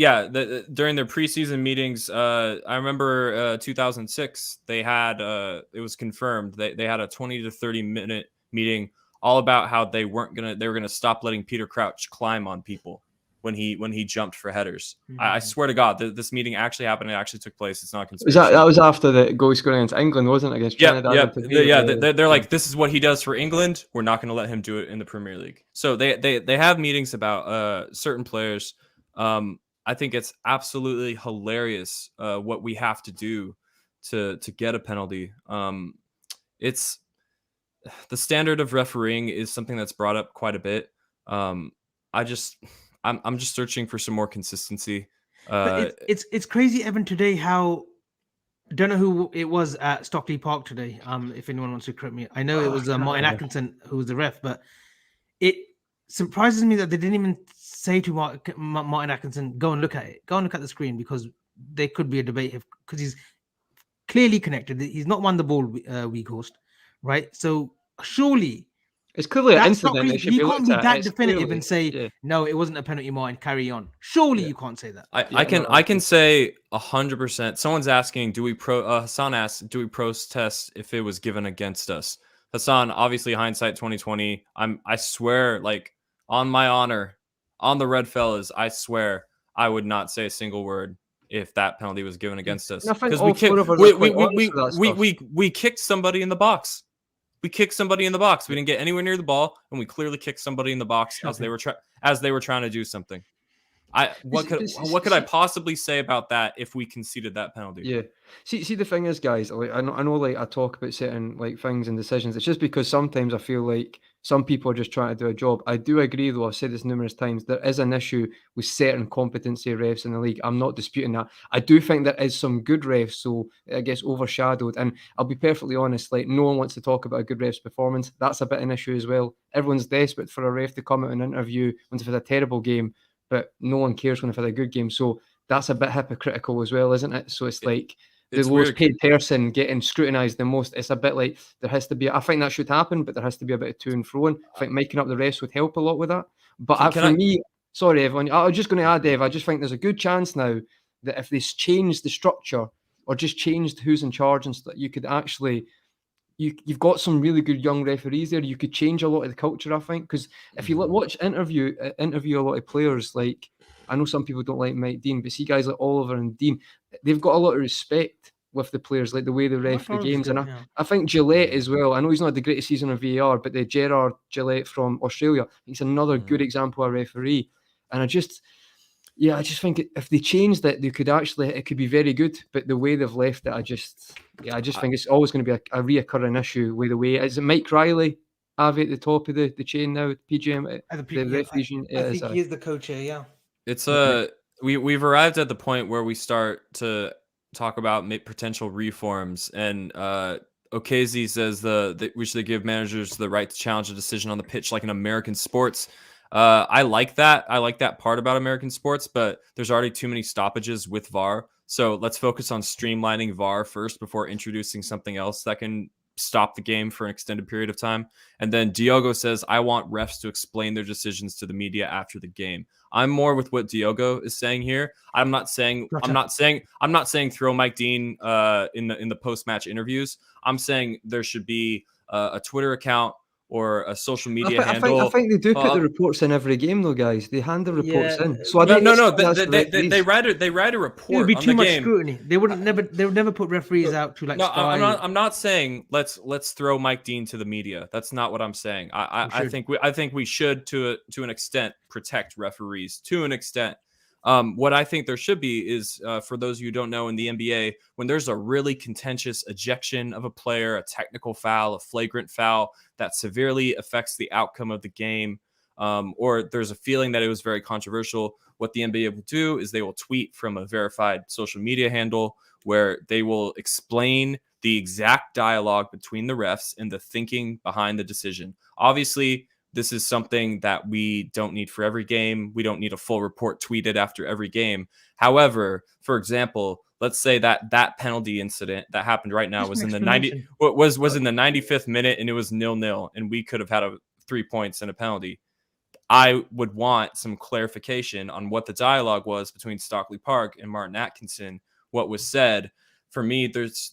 during their preseason meetings. I remember 2006 they had it was confirmed they had a 20 to 30 minute meeting all about how they were gonna stop letting Peter Crouch climb on people when he jumped for headers. Mm-hmm. I swear to God, this meeting actually happened. It actually took place. It's not conspiracy. That was after the goal scoring against England, wasn't it? Against Trinidad. They're like, this is what he does for England. We're not going to let him do it in the Premier League. So they have meetings about certain players. I think it's absolutely hilarious what we have to do to get a penalty. It's the standard of refereeing is something that's brought up quite a bit. I'm just searching for some more consistency. But it's crazy, Evan, today how I don't know who it was at Stockley Park today. If anyone wants to correct me, I know it was Martin Atkinson who was the ref, but it surprises me that they didn't even say to Martin Atkinson, go and look at it, go and look at the screen, because there could be a debate because he's clearly connected. He's not won the ball weak host, right? So surely. It's clearly an incident. You can't be that definitive and say, no, it wasn't a penalty, Martin, carry on. Surely you can't say that. I can say 100%. Someone's asking, Hassan asked, do we protest if it was given against us? Hassan, obviously hindsight 2020. I swear, like, on my honor, on the RedFellas, I swear I would not say a single word if that penalty was given against us. Because we kicked somebody in the box. We kicked somebody in the box. We didn't get anywhere near the ball, and we clearly kicked somebody in the box as they were trying to do something. What could I possibly say about that if we conceded that penalty? Yeah. See, the thing is, guys, like, I know, like, I talk about certain, like, things and decisions. It's just because sometimes I feel like some people are just trying to do a job. I do agree, though. I've said this numerous times. There is an issue with certain competency refs in the league. I'm not disputing that. I do think there is some good refs, so it gets overshadowed. And I'll be perfectly honest, like, no one wants to talk about a good ref's performance. That's a bit an issue as well. Everyone's desperate for a ref to come out and interview when they've had a terrible game, but no one cares when they've had a good game. So that's a bit hypocritical as well, isn't it? So it's like the lowest paid person getting scrutinised the most. It's a bit like there has to be, I think that should happen, but there has to be a bit of to and fro. I think making up the refs would help a lot with that. But sorry, everyone, I was just going to add, Dave, I just think there's a good chance now that if they change the structure or just changed who's in charge and stuff, you could actually, you've got some really good young referees there. You could change a lot of the culture, I think, because if you watch interview a lot of players, like, I know some people don't like Mike Dean, but see guys like Oliver and Dean, they've got a lot of respect with the players, like the way they ref the games. And I think Gillette as well. I know he's not the greatest season of VAR, but the Gerard Gillette from Australia, he's another good example of a referee. And I just think if they changed it, it could be very good. But the way they've left it, I just think it's always going to be a reoccurring issue with the way. Is it Mike Riley, Avi, at the top of the chain now, PGM? I think he is the coach here, yeah. It's we've arrived at the point where we start to talk about potential reforms, and Okazi says that we should give managers the right to challenge a decision on the pitch like in American sports. I like that. I like that part about American sports, but there's already too many stoppages with VAR. So let's focus on streamlining VAR first before introducing something else that can stop the game for an extended period of time. And then Diogo says, I want refs to explain their decisions to the media after the game. I'm more with what Diogo is saying here. I'm not saying throw Mike Dean in the post-match interviews. I'm saying there should be a Twitter account or a social media I handle. think they do put the reports in every game, though, guys. They hand the reports in. So I no. that's They write a It report would be on too the much game. scrutiny. They would never put referees out to like No, Sky. I'm not saying let's throw Mike Dean to the media. That's not what I'm saying. I think we should to an extent protect referees to an extent. What I think there should be is for those of you who don't know, in the NBA, when there's a really contentious ejection of a player, a technical foul, a flagrant foul that severely affects the outcome of the game, or there's a feeling that it was very controversial, what the NBA will do is they will tweet from a verified social media handle where they will explain the exact dialogue between the refs and the thinking behind the decision. Obviously, this is something that we don't need for every game. We don't need a full report tweeted after every game. However, for example, let's say that penalty incident that happened right now was in the 95th minute and it was 0-0 and we could have had 3 points and a penalty. I would want some clarification on what the dialogue was between Stockley Park and Martin Atkinson. What was said. For me, it's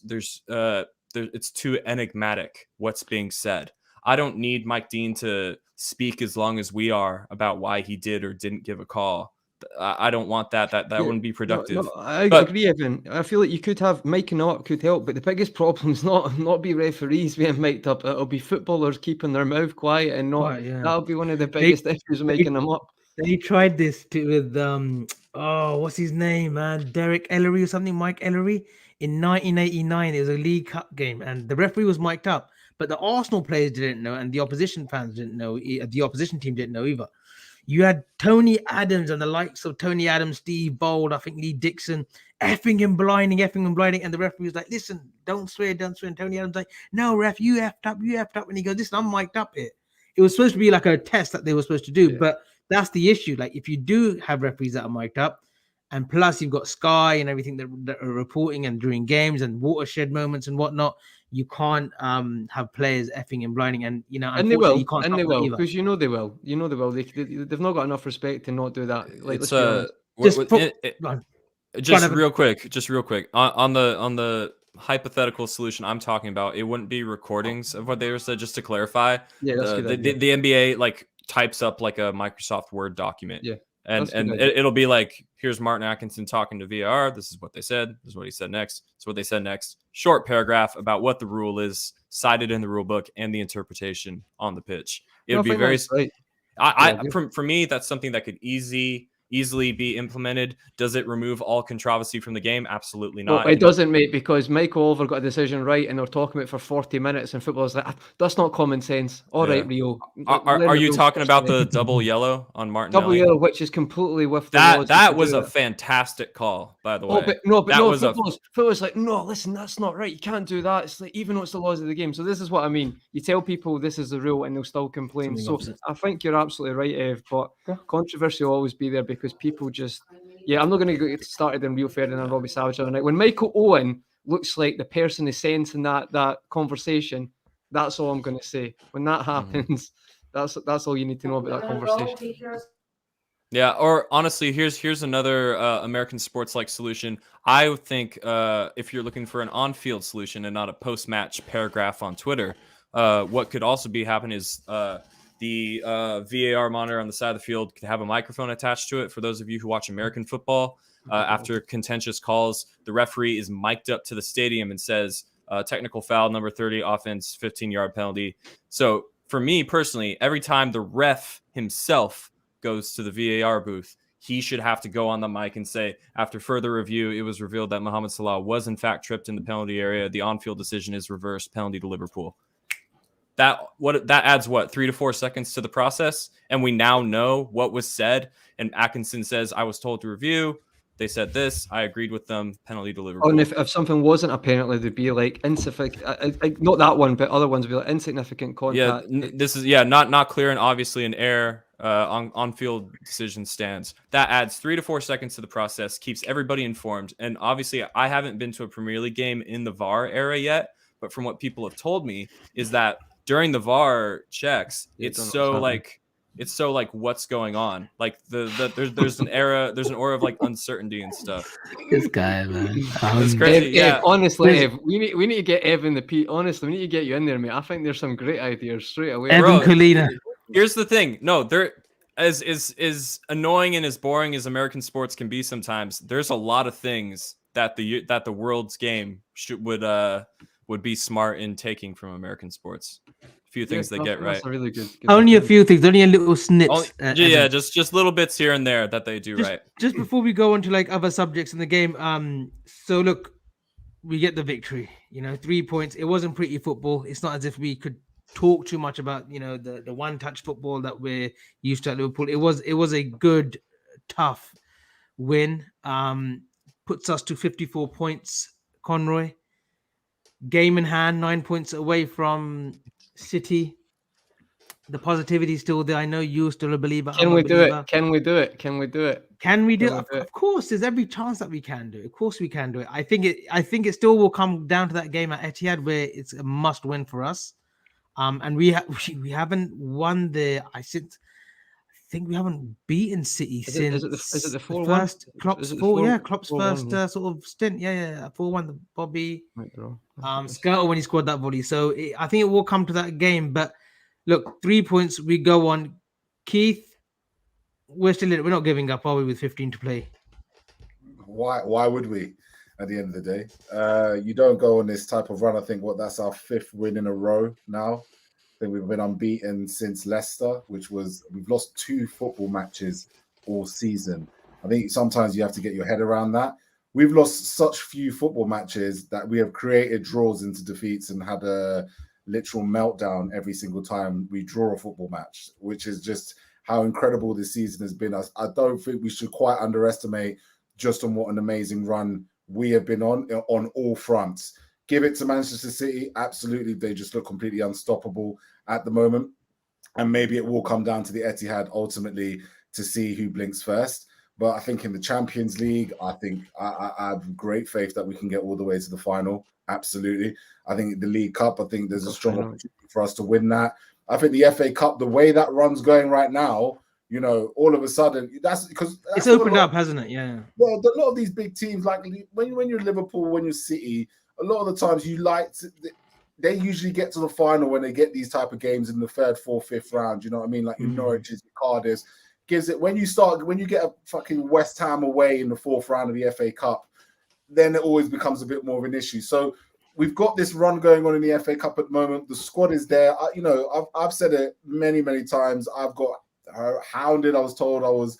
too enigmatic what's being said. I don't need Mike Dean to speak as long as we are about why he did or didn't give a call. I don't want that. That wouldn't be productive. No, I agree, Evan. I feel like you could have miking up could help, but the biggest problem is not be referees being mic'd up. It'll be footballers keeping their mouth quiet and not. That'll be one of the biggest issues of making them up. They tried this with what's his name, man? Derek Ellery or something, Mike Ellery. In 1989, it was a League Cup game, and the referee was mic'd up, but the Arsenal players didn't know, and the opposition fans didn't know. The opposition team didn't know either. You had Tony Adams and the likes of Tony Adams, Steve Bold, I think Lee Dixon, effing and blinding, and the referee was like, "Listen, don't swear." And Tony Adams like, "No, ref, you effed up." And he goes, "Listen, I'm mic'd up here." It was supposed to be like a test that they were supposed to do, but that's the issue. Like, if you do have referees that are mic'd up, and plus you've got Sky and everything that are reporting and during games and watershed moments and whatnot, you can't have players effing and blinding, and they will, because they will. they will. They've not got enough respect to not do that. Like, just real quick on the hypothetical solution I'm talking about, it wouldn't be recordings of what they were said. Just to clarify, the NBA like types up like a Microsoft Word document. Yeah. And it'll be like, here's Martin Atkinson talking to VAR. This is what they said. This is what he said next. This is what they said next. Short paragraph about what the rule is, cited in the rule book, and the interpretation on the pitch. It would be very. For me, that's something that could easily be implemented. Does it remove all controversy from the game? Absolutely not. Well, it doesn't, mate, because Michael Oliver got a decision right and they're talking about it for 40 minutes and footballers like, that's not common sense. All right, Rio. Are you talking about the double yellow on Martin? Double yellow, which is completely with the laws. That was a fantastic call, by the way. Footballers like, no, listen, that's not right. You can't do that. It's like, even though it's the laws of the game. So this is what I mean. You tell people this is the rule and they'll still complain. So I think you're absolutely right, Ev, but controversy will always be there because people just, I'm not going to get started in Rio Ferdinand and Robbie Savage the other night. When Michael Owen looks like the person is sensing that conversation, that's all I'm going to say. When that happens, that's all you need to know about that conversation. Yeah, or honestly, here's another American sports-like solution. I would think if you're looking for an on-field solution and not a post-match paragraph on Twitter, what could also be happening is the VAR monitor on the side of the field could have a microphone attached to it. For those of you who watch American football, after contentious calls, the referee is mic'd up to the stadium and says, technical foul, number 30, offense, 15-yard penalty. So for me personally, every time the ref himself goes to the VAR booth, he should have to go on the mic and say, after further review, it was revealed that Mohamed Salah was in fact tripped in the penalty area. The on-field decision is reversed, penalty to Liverpool. That adds 3 to 4 seconds to the process, and we now know what was said. And Atkinson says, "I was told to review. They said this. I agreed with them. Penalty to Liverpool." And if something wasn't a penalty, there'd be like insignificant. Not that one, but other ones would be like insignificant contact. Yeah, this is not clear and obviously an error. On-field decision stands. That adds 3 to 4 seconds to the process, keeps everybody informed. And obviously, I haven't been to a Premier League game in the VAR era yet, but from what people have told me is that during the VAR checks, it's so like it's so like what's going on? Like there's an aura of like uncertainty and stuff. This guy, man. It's crazy. Yeah. Honestly, Ev, we need to get Evan the P. Honestly, we need to get you in there, mate. I think there's some great ideas straight away. Evan Bro, Colina. Here's the thing. No, there as annoying and as boring as American sports can be sometimes, there's a lot of things that the world's game would be smart in taking from American sports. A few things they get right. That's a really good Only a few things, only a little snips. Just little bits here and there that they do right. Just before we go on to like other subjects in the game, so look, we get the victory. 3 points. It wasn't pretty football. It's not as if we could talk too much about the one-touch football that we're used to at Liverpool. It was a good, tough win. Puts us to 54 points. Conroy, game in hand, 9 points away from City. The positivity is still there. I know you're still a believer. Can we do it? Can we do it? Can we do it? Can we do it? Of course, there's every chance that we can do it. Of course, we can do it. I think it still will come down to that game at Etihad where it's a must win for us. And we haven't won there. I think we haven't beaten City since is it the 4-1? First Klopp's first sort of stint. 4-1. The Bobby Skirtle when he scored that volley. So I think it will come to that game. But look, 3 points. We go on. Keith, we're not giving up, are we? With 15 to play. Why would we? At the end of the day, you don't go on this type of run. I think that's our 5th win in a row now. I think we've been unbeaten since Leicester, we've lost 2 football matches all season. I think sometimes you have to get your head around that. We've lost such few football matches that we have created draws into defeats and had a literal meltdown every single time we draw a football match, which is just how incredible this season has been. I don't think we should quite underestimate just on what an amazing run we have been on all fronts. Give it to Manchester City. Absolutely. They just look completely unstoppable at the moment. And maybe it will come down to the Etihad ultimately to see who blinks first. But I think in the Champions League, I have great faith that we can get all the way to the final. Absolutely. I think the League Cup, I think there's a strong opportunity for us to win that. I think the FA Cup, the way that run's going right now, all of a sudden, that's it's opened up, hasn't it? Yeah. Well, a lot of these big teams, like when you're Liverpool, when you're City, a lot of the times they usually get to the final when they get these type of games in the 3rd, 4th, 5th round. You know what I mean? Like in Norwich's, Cardiff, gives it when you get a fucking West Ham away in the 4th round of the FA Cup, then it always becomes a bit more of an issue. So we've got this run going on in the FA Cup at the moment. The squad is there. I've said it many, many times. I've got hounded. I was told I was,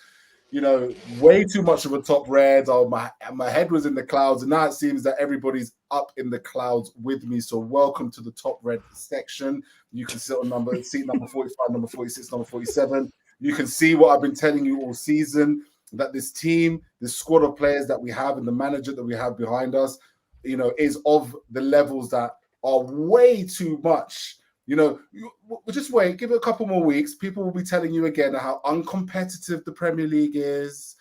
way too much of a top red. My head was in the clouds, and now it seems that everybody's up in the clouds with me. So welcome to the top red section. You can sit on seat number 45, number 46, number 47. You can see what I've been telling you all season, that this team, this squad of players that we have, and the manager that we have behind us, is of the levels that are way too much. Just wait, give it a couple more weeks. People will be telling you again how uncompetitive the Premier League is,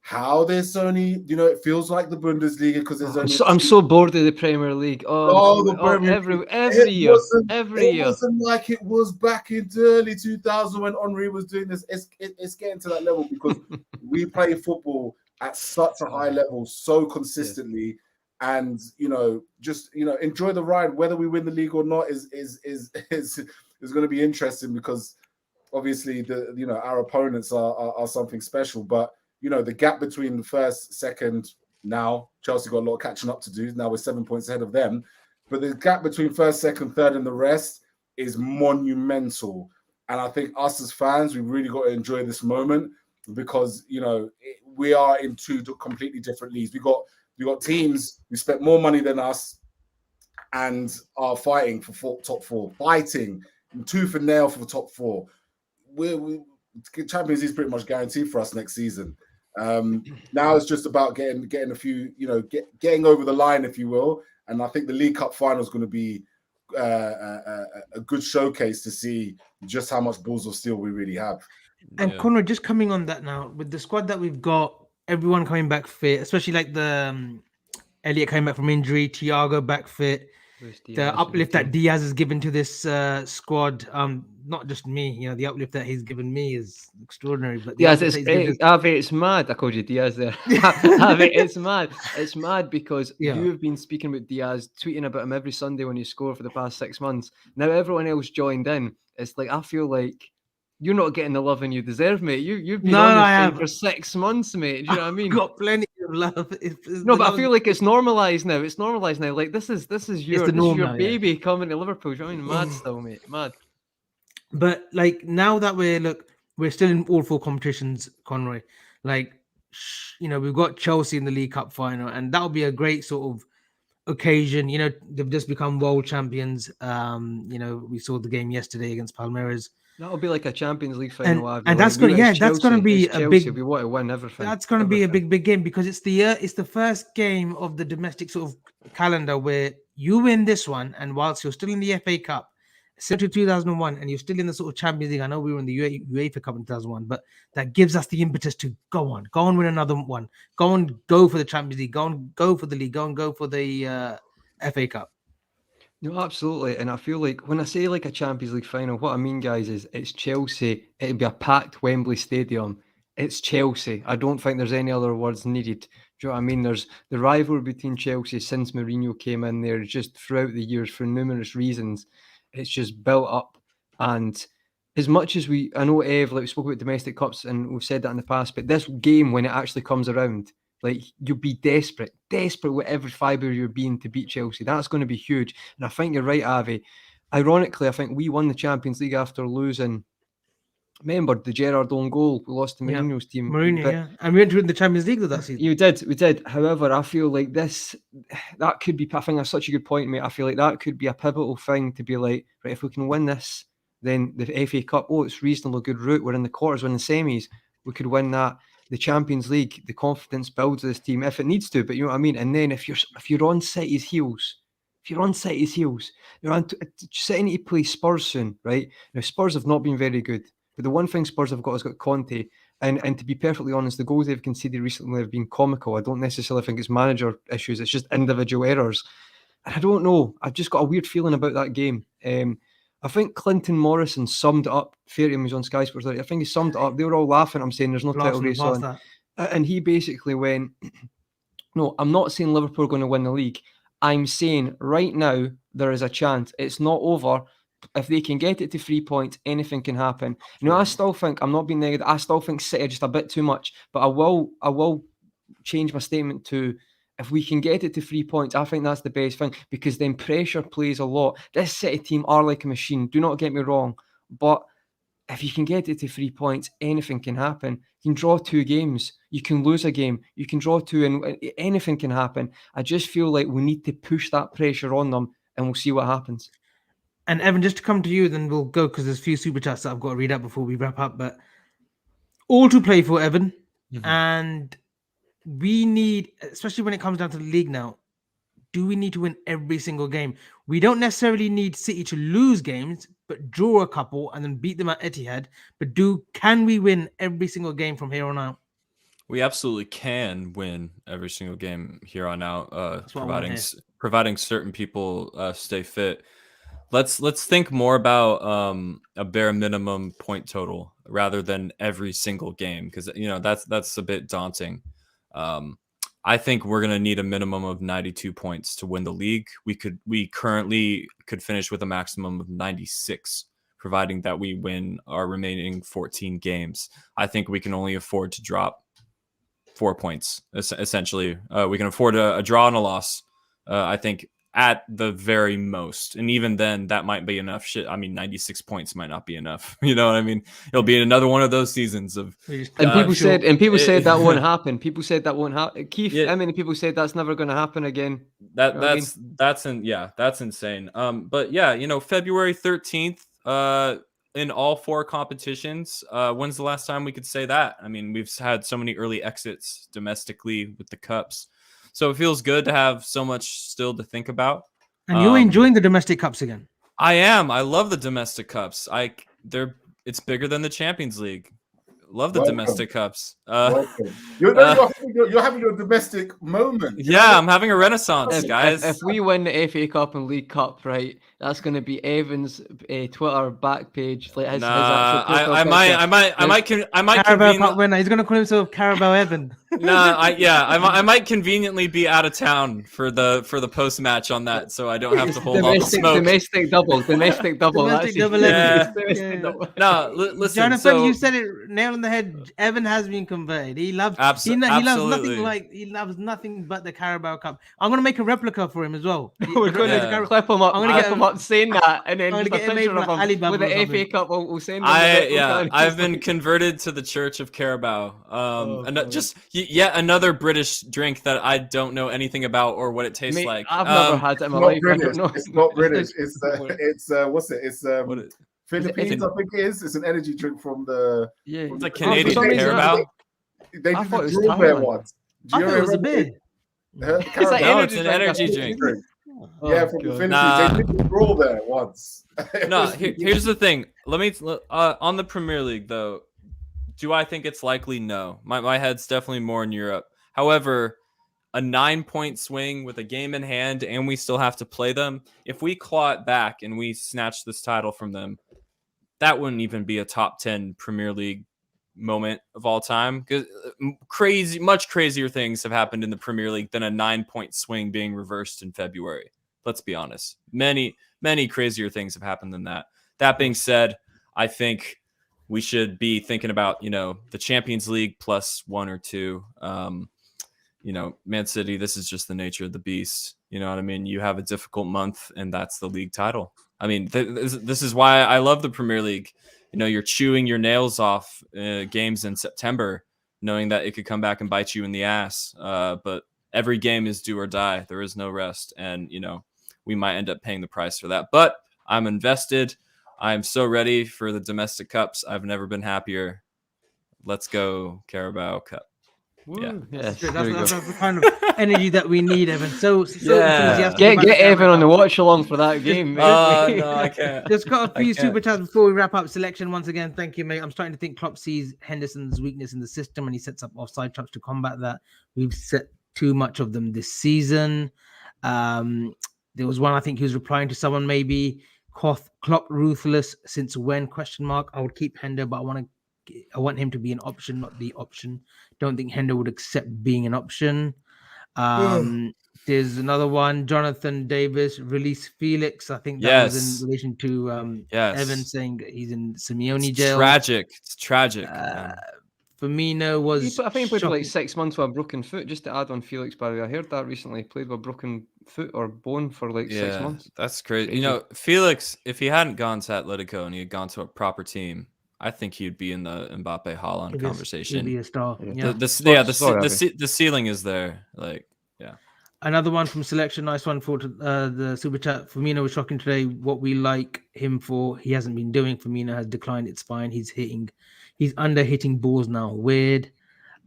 how there's only, it feels like the Bundesliga because there's only. I'm so bored of the Premier League. Every year. It wasn't like it was back in the early 2000 when Henry was doing this. It's getting to that level because we play football at such a high level so consistently. Yeah. And just enjoy the ride. Whether we win the league or not is going to be interesting because obviously our opponents are something special. But the gap between the first, second, now Chelsea got a lot of catching up to do. Now we're 7 points ahead of them, but the gap between first, second, third, and the rest is monumental. And I think us as fans, we really got to enjoy this moment because we are in 2 completely different leagues. We got teams who spent more money than us and are fighting for top 4, fighting tooth and nail for the top 4. Champions League is pretty much guaranteed for us next season. Now it's just about getting a few, getting over the line, if you will. And I think the League Cup final is going to be a good showcase to see just how much balls of steel we really have. And Conor, just coming on that now, with the squad that we've got, everyone coming back fit, especially like the Elliot coming back from injury, Thiago back fit. Luis the Diaz with uplift the that team. Diaz has given to this squad. Not just me, the uplift that he's given me is extraordinary. But the Diaz, uplift it's that he's given Avi, it's mad. I called you Diaz there. Avi, it's mad. It's mad because Yeah. you have been speaking about Diaz, tweeting about him every Sunday when you score for the past 6 months. Now everyone else joined in. It's like I feel like you're not getting the loving you deserve, mate. You've been No, on this I thing have. for 6 months, mate. Do you know what I mean? got plenty of love. No, but I feel like it's normalized now. It's normalized now. Like this is your norm now, yeah. baby coming to Liverpool. Do you know what I mean? Mad still, mate. Mad. But like now that we're still in all four competitions, Conroy. Like we've got Chelsea in the League Cup final, and that'll be a great sort of occasion. They've just become world champions. We saw the game yesterday against Palmeiras. That'll be like a Champions League final, Avi. And like, that's gonna it's be It's a Chelsea. big. We want to win everything. That's going to be a Everything. big game because it's the first game of the domestic sort of calendar where you win this one, and whilst you're still in the FA Cup, similar to 2001, and you're still in the sort of Champions League. I know we were in the UEFA Cup in 2001, but that gives us the impetus to go and win another one, go for the Champions League, go for the league, go for the FA Cup. No, absolutely. And I feel like when I say like a Champions League final, what I mean, guys, is it's Chelsea. It'll be a packed Wembley Stadium. It's Chelsea. I don't think there's any other words needed. Do you know what I mean? There's the rivalry between Chelsea since Mourinho came in there, just throughout the years for numerous reasons. It's just built up. And as much as I know, Ev, like we spoke about domestic cups and we've said that in the past, but this game, when it actually comes around, like you'll be desperate with every fibre you're being to beat Chelsea. That's going to be huge. And I think you're right, Avi. Ironically, I think we won the Champions League after losing. Remember the Gerrard own goal? We lost to Mourinho's team. Mourinho, but yeah. And we went to win the Champions League with that season. We did. However, I feel like that could be, I think that's such a good point, mate. I feel like that could be a pivotal thing to be like, right, if we can win this, then the FA Cup, it's reasonably good route. We're in the quarters, we're in the semis. We could win that. The Champions League, the confidence builds this team if it needs to, but you know what I mean? And then if you're on City's heels, you're on City to play Spurs soon, right? Now, Spurs have not been very good. But the one thing Spurs have got is got Conte. And to be perfectly honest, the goals they've conceded recently have been comical. I don't necessarily think it's manager issues. It's just individual errors. And I don't know. I've just got a weird feeling about that game. I think Clinton Morrison summed it up. Fair him, he was on Sky Sports. I think he summed it up. They were all laughing. I'm saying there's no title race on. And he basically went, no, I'm not saying Liverpool are going to win the league. I'm saying right now there is a chance. It's not over. If they can get it to 3 points, anything can happen. I still think, I'm not being negative, I still think City are just a bit too much, but I will change my statement to, if we can get it to 3 points, I think that's the best thing, because then pressure plays a lot. This City team are like a machine, do not get me wrong, but if you can get it to 3 points, anything can happen. You can draw 2 games, you can lose a game, you can draw 2, and anything can happen. I just feel like we need to push that pressure on them, and we'll see what happens. And Evan, just to come to you, then we'll go, because there's a few super chats that I've got to read out before we wrap up. But all to play for, Evan. Mm-hmm. And we need, especially when it comes down to the league now, do we need to win every single game? We don't necessarily need City to lose games, but draw a couple and then beat them at Etihad. But can we win every single game from here on out? We absolutely can win every single game here on out, providing certain people stay fit. Let's think more about a bare minimum point total rather than every single game, because that's a bit daunting. I think we're gonna need a minimum of 92 points to win the league. We currently could finish with a maximum of 96, providing that we win our remaining 14 games. I think we can only afford to drop 4 points. Essentially, we can afford a draw and a loss. I think, at the very most, and even then that might be enough. 96 points might not be enough. You know what I mean? It'll be another one of those seasons of people said that won't happen. People said that won't happen. Keith, yeah. How many people said that's never going to happen again? That's insane. But yeah, February 13th in all 4 competitions. When's the last time we could say that? I mean, we've had so many early exits domestically with the cups. So it feels good to have so much still to think about. And you're enjoying the domestic cups again. I am. I love the domestic cups. It's bigger than the Champions League. Love the Welcome. domestic cups. Welcome. You're having your domestic moment. Yeah, I'm having a renaissance, guys. If we win the FA Cup and League Cup, right, that's going to be Evan's Twitter back page. Like his actual profile I might Carabao conveniently. Cup winner. He's gonna call himself Carabao Evan. I might conveniently be out of town for the post match on that, so I don't have to hold all the smoke. Domestic double. Domestic double Yeah. Evan. No, listen. Jonathan, So, you said it nail on the head. Evan has been converted. He loves. He loves nothing but the Carabao Cup. I'm gonna make a replica for him as well. We're going to clip him up. I'm gonna Clip him up saying that, and then I'm just gonna a get it made picture from of him Alibaba with or the something. FA Cup. We'll send him. I've been converted to the Church of Carabao. Just yet another British drink that I don't know anything about or what it tastes like. I've never had it in my life. I don't know. It's not British. It's what's it? It's Philippines, it? I think it is. It's an energy drink from the. Yeah, It's like for Canadian some reason, Carabao. They I did thought it the was draw bear Thailand. ones. I thought it was a beer. It's an energy drink. Yeah, from the Philippines. Nah. They did the draw bear once. No, here's the thing. Let me on the Premier League though. Do I think it's likely? No. My head's definitely more in Europe. However, a 9-point swing with a game in hand and we still have to play them. If we claw it back and we snatch this title from them, that wouldn't even be a top 10 Premier League moment of all time. Because much crazier things have happened in the Premier League than a 9-point swing being reversed in February. Let's be honest. Many crazier things have happened than that. That being said, I think we should be thinking about, the Champions League plus 1 or 2. Man City, this is just the nature of the beast. You know what I mean? You have a difficult month, and that's the league title. I mean, this is why I love the Premier League. You're chewing your nails off games in September, knowing that it could come back and bite you in the ass. But every game is do or die. There is no rest. And, we might end up paying the price for that. But I'm invested. I'm so ready for the domestic cups. I've never been happier. Let's go, Carabao Cup. Yeah, that's the kind of energy that we need, Evan. So yeah. Get Evan on the watch along for that game. No, I can't. Just got a few super chats before we wrap up selection. Once again, thank you, mate. I'm starting to think Klopp sees Henderson's weakness in the system and he sets up offside traps to combat that. We've set too much of them this season. There was one, I think he was replying to someone, maybe Klopp ruthless since when? ? I would keep Hender, but I want him to be an option, not the option. Don't think Hender would accept being an option. There's another one, Jonathan Davis, release Felix. I think that was in relation to Evan saying he's in Simeone jail. It's tragic. Firmino was. I think he played for like 6 months with a broken foot. Just to add on Felix, by the way, I heard that recently. He played with a broken foot or bone for like 6 months. That's crazy. Felix, if he hadn't gone to Atletico and he had gone to a proper team, I think he'd be in the Mbappe Haaland conversation. He'd be a star. The ceiling is there. Another one from selection. Nice one for the super chat. Firmino was shocking today. What we like him for, he hasn't been doing. Firmino has declined. It's fine. He's under hitting balls now. Weird.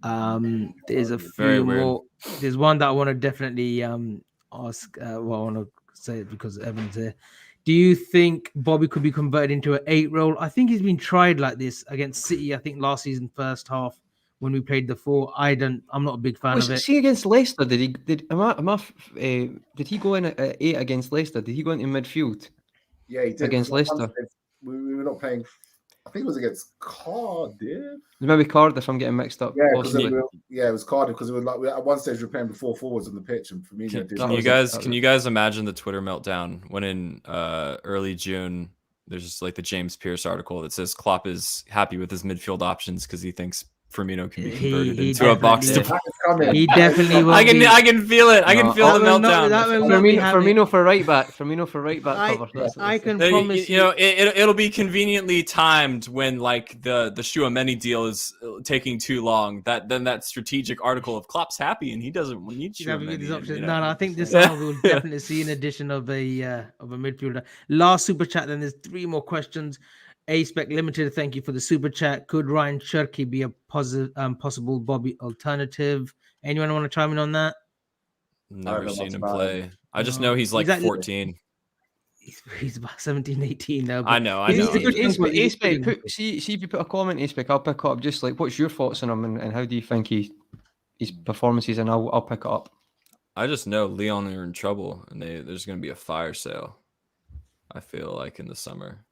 There's a few more. There's one that I want to definitely ask. I want to say it because Evan's here. Do you think Bobby could be converted into an 8 role? I think he's been tried like this against City. I think last season, first half when we played the 4. I'm not a big fan of it. See against Leicester, did he go in at 8 against Leicester? Did he go into midfield? Yeah, he did against Leicester. We were not playing. I think it was against Cardiff. Maybe Cardiff. I'm getting mixed up. Yeah, it was Cardiff because it was like at one stage we were playing with 4 forwards on the pitch, and Firmino did. Can you guys imagine the Twitter meltdown when in early June there's just like the James Pierce article that says Klopp is happy with his midfield options because he thinks Firmino can be converted into a box to. He definitely will. I can feel it. I can feel the meltdown. Firmino for right back. Firmino for right back cover. I can promise you. It'll be conveniently timed when like the Tchouaméni deal is taking too long. That strategic article of Klopp's happy and he doesn't need Tchouaméni. No, I think this time we'll definitely see an addition of a midfielder. Last super chat. Then there's 3 more questions. A-Spec Limited, thank you for the super chat. Could Ryan Cherky be a possible Bobby alternative? Anyone want to chime in on that? Never seen him play. I just know he's like 14. He's about 17, 18 now. I know. I know. See if you put a comment, Aspec, I'll pick it up. Just like, what's your thoughts on him, and how do you think his performances, and I'll pick it up. I just know Leon are in trouble, and there's going to be a fire sale. I feel like in the summer,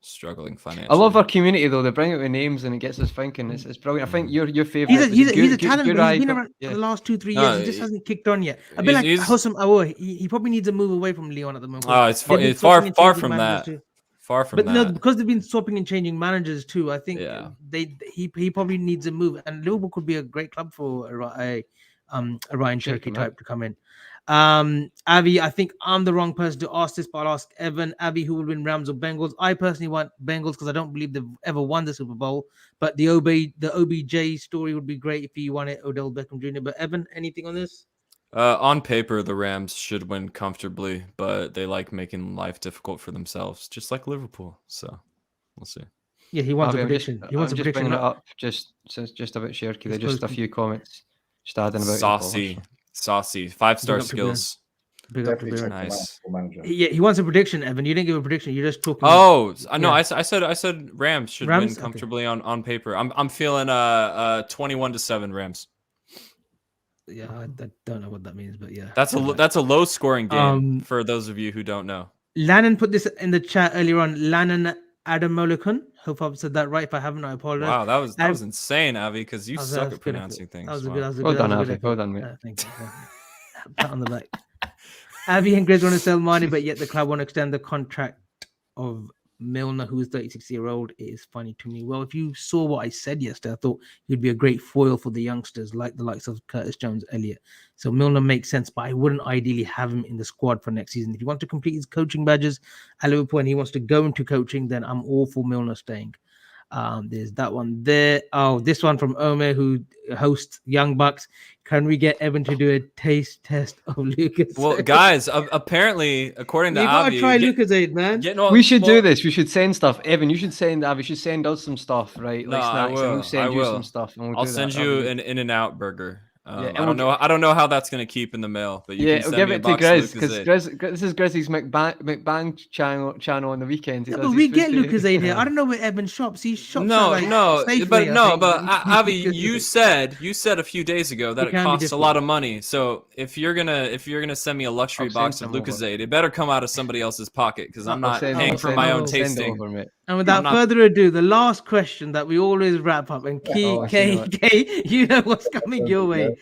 struggling financially. I love our community though. They bring out the names and it gets us thinking. It's brilliant. I think your favorite. He's a talent. But he's been around for the last 2-3 years. He just hasn't kicked on yet. A bit like Hosam Aouar. He probably needs a move away from Leon at the moment. Oh, it's far from that. Far from that. But no, because they've been swapping and changing managers too. I think he probably needs a move, and Liverpool could be a great club for a Ryan Cherky type to come in. Avi, I think I'm the wrong person to ask this, but I'll ask Evan. Avi, who will win, Rams or Bengals? I personally want Bengals because I don't believe they've ever won the Super Bowl. But the OBJ story would be great if he won it, Odell Beckham Jr. But Evan, anything on this? On paper, the Rams should win comfortably, but they like making life difficult for themselves, just like Liverpool. So we'll see. Yeah, he wants a prediction. He wants a prediction. It up just about Cherky. There's just a few comments. Just adding about Saucy 5-star skills. Big up to nice. Yeah, he wants a prediction, Evan. You didn't give a prediction. You're just talking. Oh, no, I said Rams should win comfortably on paper. I'm feeling 21-7 Rams. Yeah, I don't know what that means, but yeah, that's a low scoring game for those of you who don't know. Lannon put this in the chat earlier on. Lannon Adamolikun. Hope I've said that right. If I haven't, I apologize. Wow, that was insane, Avi, because you suck at pronouncing things. That was good. Well done, Avi. Well done, mate. Thank you. Pat on the back. Avi and Grizz want to sell Marnie, but yet the club want to extend the contract of Milner, who is 36-year-old. It is funny to me. Well, if you saw what I said yesterday, I thought he'd be a great foil for the youngsters, like the likes of Curtis Jones, Elliott. So Milner makes sense, but I wouldn't ideally have him in the squad for next season. If he wants to complete his coaching badges at Liverpool and he wants to go into coaching, then I'm all for Milner staying. There's that one there. Oh, this one from Omer, who hosts Young Bucks. Can we get Evan to do a taste test of Lucas? Well, guys, apparently, according to Avi, you gotta try Lucasade, man. We should do this. We should send stuff. Evan, you should send Avi. Should send us some stuff, right? Like snacks, and we'll send you some stuff. And I'll send you an In-N-Out burger. I don't know how that's going to keep in the mail, but you can send me a box of because this is Grizzly's McBang channel on the weekends. Yeah, but we get Lucasade here. I don't know where Evan shops. He shops. But Avi, you said a few days ago that it costs a lot of money. So if you're gonna send me a luxury box of Lucasade, it better come out of somebody else's pocket because I'm not paying for my own tasting. And without further ado, the last question that we always wrap up, and K, you know what's coming your way.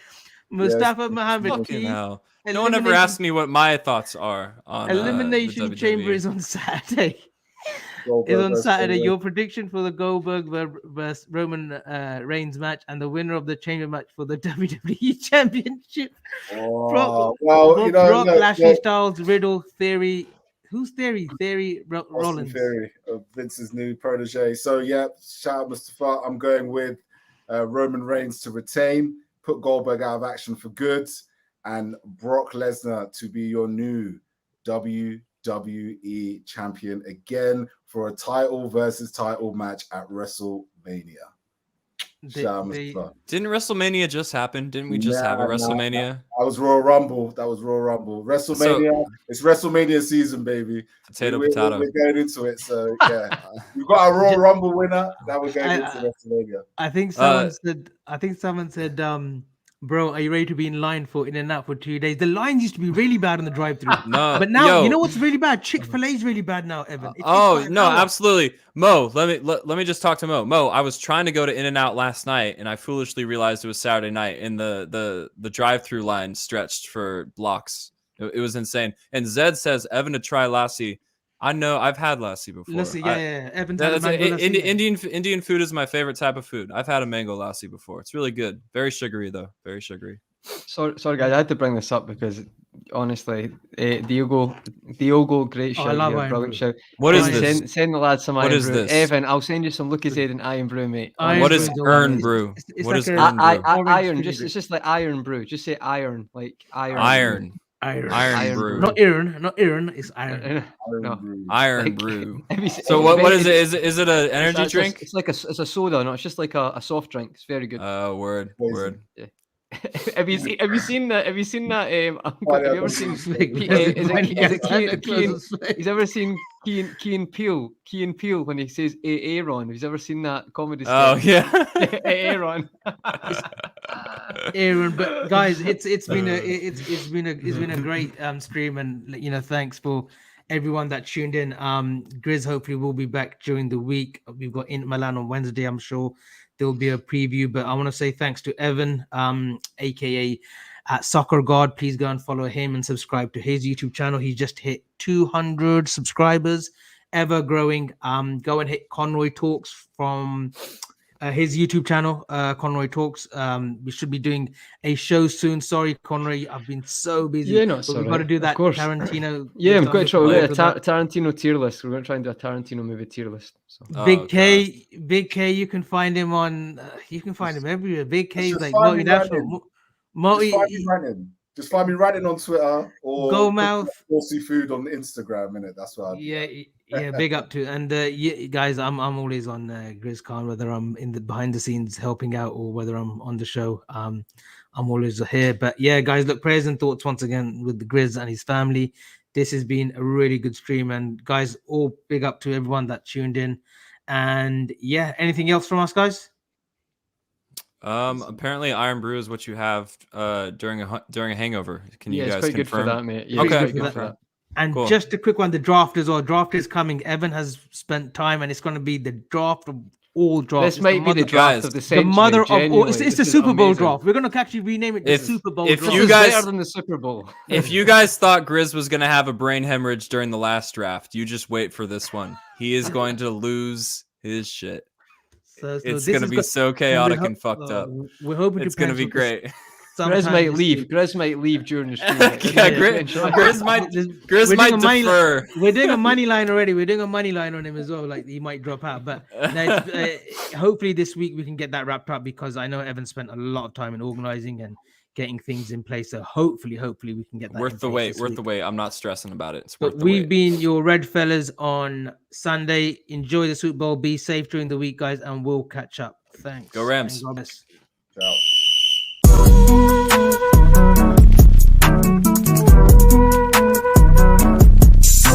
Mustafa Mohammed. No one ever asked me what my thoughts are on Elimination Chamber is on Saturday. Your prediction for the Goldberg versus Roman Reigns match and the winner of the Chamber match for the WWE Championship. Brock Lashley, Styles, Riddle, Theory. Who's Theory? Theory Rollins. Theory of Vince's new protege. So yeah, shout out Mustafa. I'm going with Roman Reigns to retain, put Goldberg out of action for good, and Brock Lesnar to be your new WWE champion again for a title versus title match at WrestleMania. Didn't WrestleMania just happen? Didn't we just have a WrestleMania? That was Royal Rumble. WrestleMania. It's WrestleMania season, baby. Potato. We're going into it. So yeah, we've got a Royal Rumble winner. Now we're going into WrestleMania. I think someone said, bro, are you ready to be in line for In-N-Out for 2 days? The lines used to be really bad on the drive-thru. No, but now you know what's really bad? Chick-fil-A is really bad now, Evan. Absolutely. Mo, let me just talk to Mo. Mo, I was trying to go to In-N-Out last night, and I foolishly realized it was Saturday night, and the drive-thru line stretched for blocks. It was insane. And Zed says, Evan to try lassi. I know I've had lassi before. Lassi, yeah. Evan, Indian food is my favorite type of food. I've had a mango lassi before. It's really good. Very sugary though. Very sugary. Sorry guys, I had to bring this up because honestly, Diogo, great show. Brilliant show. What is this? Send the lads some What Iron is Brew. this? Evan, I'll send you some Lucasade and Iron Brew, mate. What is Earn Brew? What is Earn Brew? Iron. It's just like Iron Brew. Just say iron, like iron. Iron Brew. Not Iron. It's Iron. Iron Brew. So what is it? Is it an energy drink? It's like a soda. No, it's just like a soft drink. It's very good. Word. Yeah. Have you seen that? Have you seen that? Have you ever seen? Is it Key? He's ever seen Key and Peele when he says Aaron? Have you ever seen that comedy? Oh yeah, Aaron. Aaron, but guys, it's been a great stream, and thanks for everyone that tuned in. Grizz hopefully will be back during the week. We've got Inter Milan on Wednesday. I'm sure there'll be a preview, but I want to say thanks to Evan, aka Soccer God. Please go and follow him and subscribe to his YouTube channel. He just hit 200 subscribers, ever growing. Go and hit Conroy Talks from his YouTube channel, Conroy Talks. We should be doing a show soon. Sorry, Conroy, I've been so busy. Yeah, no, but we've got to do that Tarantino. Yeah, I'm going to try Tarantino tier list. We're going to try and do a Tarantino movie tier list. So. Big K, you can find him on. You can find him everywhere. Big K is like multinational. Just find me writing on Twitter or Go Mouth Saucy Food on Instagram. Innit? That's what. Big up to and guys. I'm always on Grizz Khan, whether I'm in the behind the scenes helping out or whether I'm on the show. I'm always here. But yeah, guys, look, prayers and thoughts once again with the Grizz and his family. This has been a really good stream, and guys, all big up to everyone that tuned in. And yeah, anything else from us, guys? Apparently Iron Brew is what you have during a hangover. Can you guys confirm? It's quite good for that, mate. Yeah, okay, good for that. And cool. Just a quick one, the draft as well. Draft is coming. Evan has spent time, and it's going to be the draft of all drafts. This might be the draft of the century. The mother of all. It's the Super Bowl amazing. draft. We're going to actually rename it the Super Bowl draft. You guys, better than the Super Bowl. If you guys thought Grizz was going to have a brain hemorrhage during the last draft, you just wait for this one. He is going to lose his shit. So it's going to be so chaotic and fucked up. We're hoping it's going to be great. Grizz might leave. Grizz might leave during the stream. Grizz might defer. We're doing a money line already. We're doing a money line on him as well. Like he might drop out. But hopefully this week we can get that wrapped up, because I know Evan spent a lot of time in organizing and getting things in place. So hopefully we can get that. Worth the wait. I'm not stressing about it. We've been your Red Fellas on Sunday. Enjoy the Super Bowl. Be safe during the week, guys, and we'll catch up. Thanks. Go Rams. Ciao.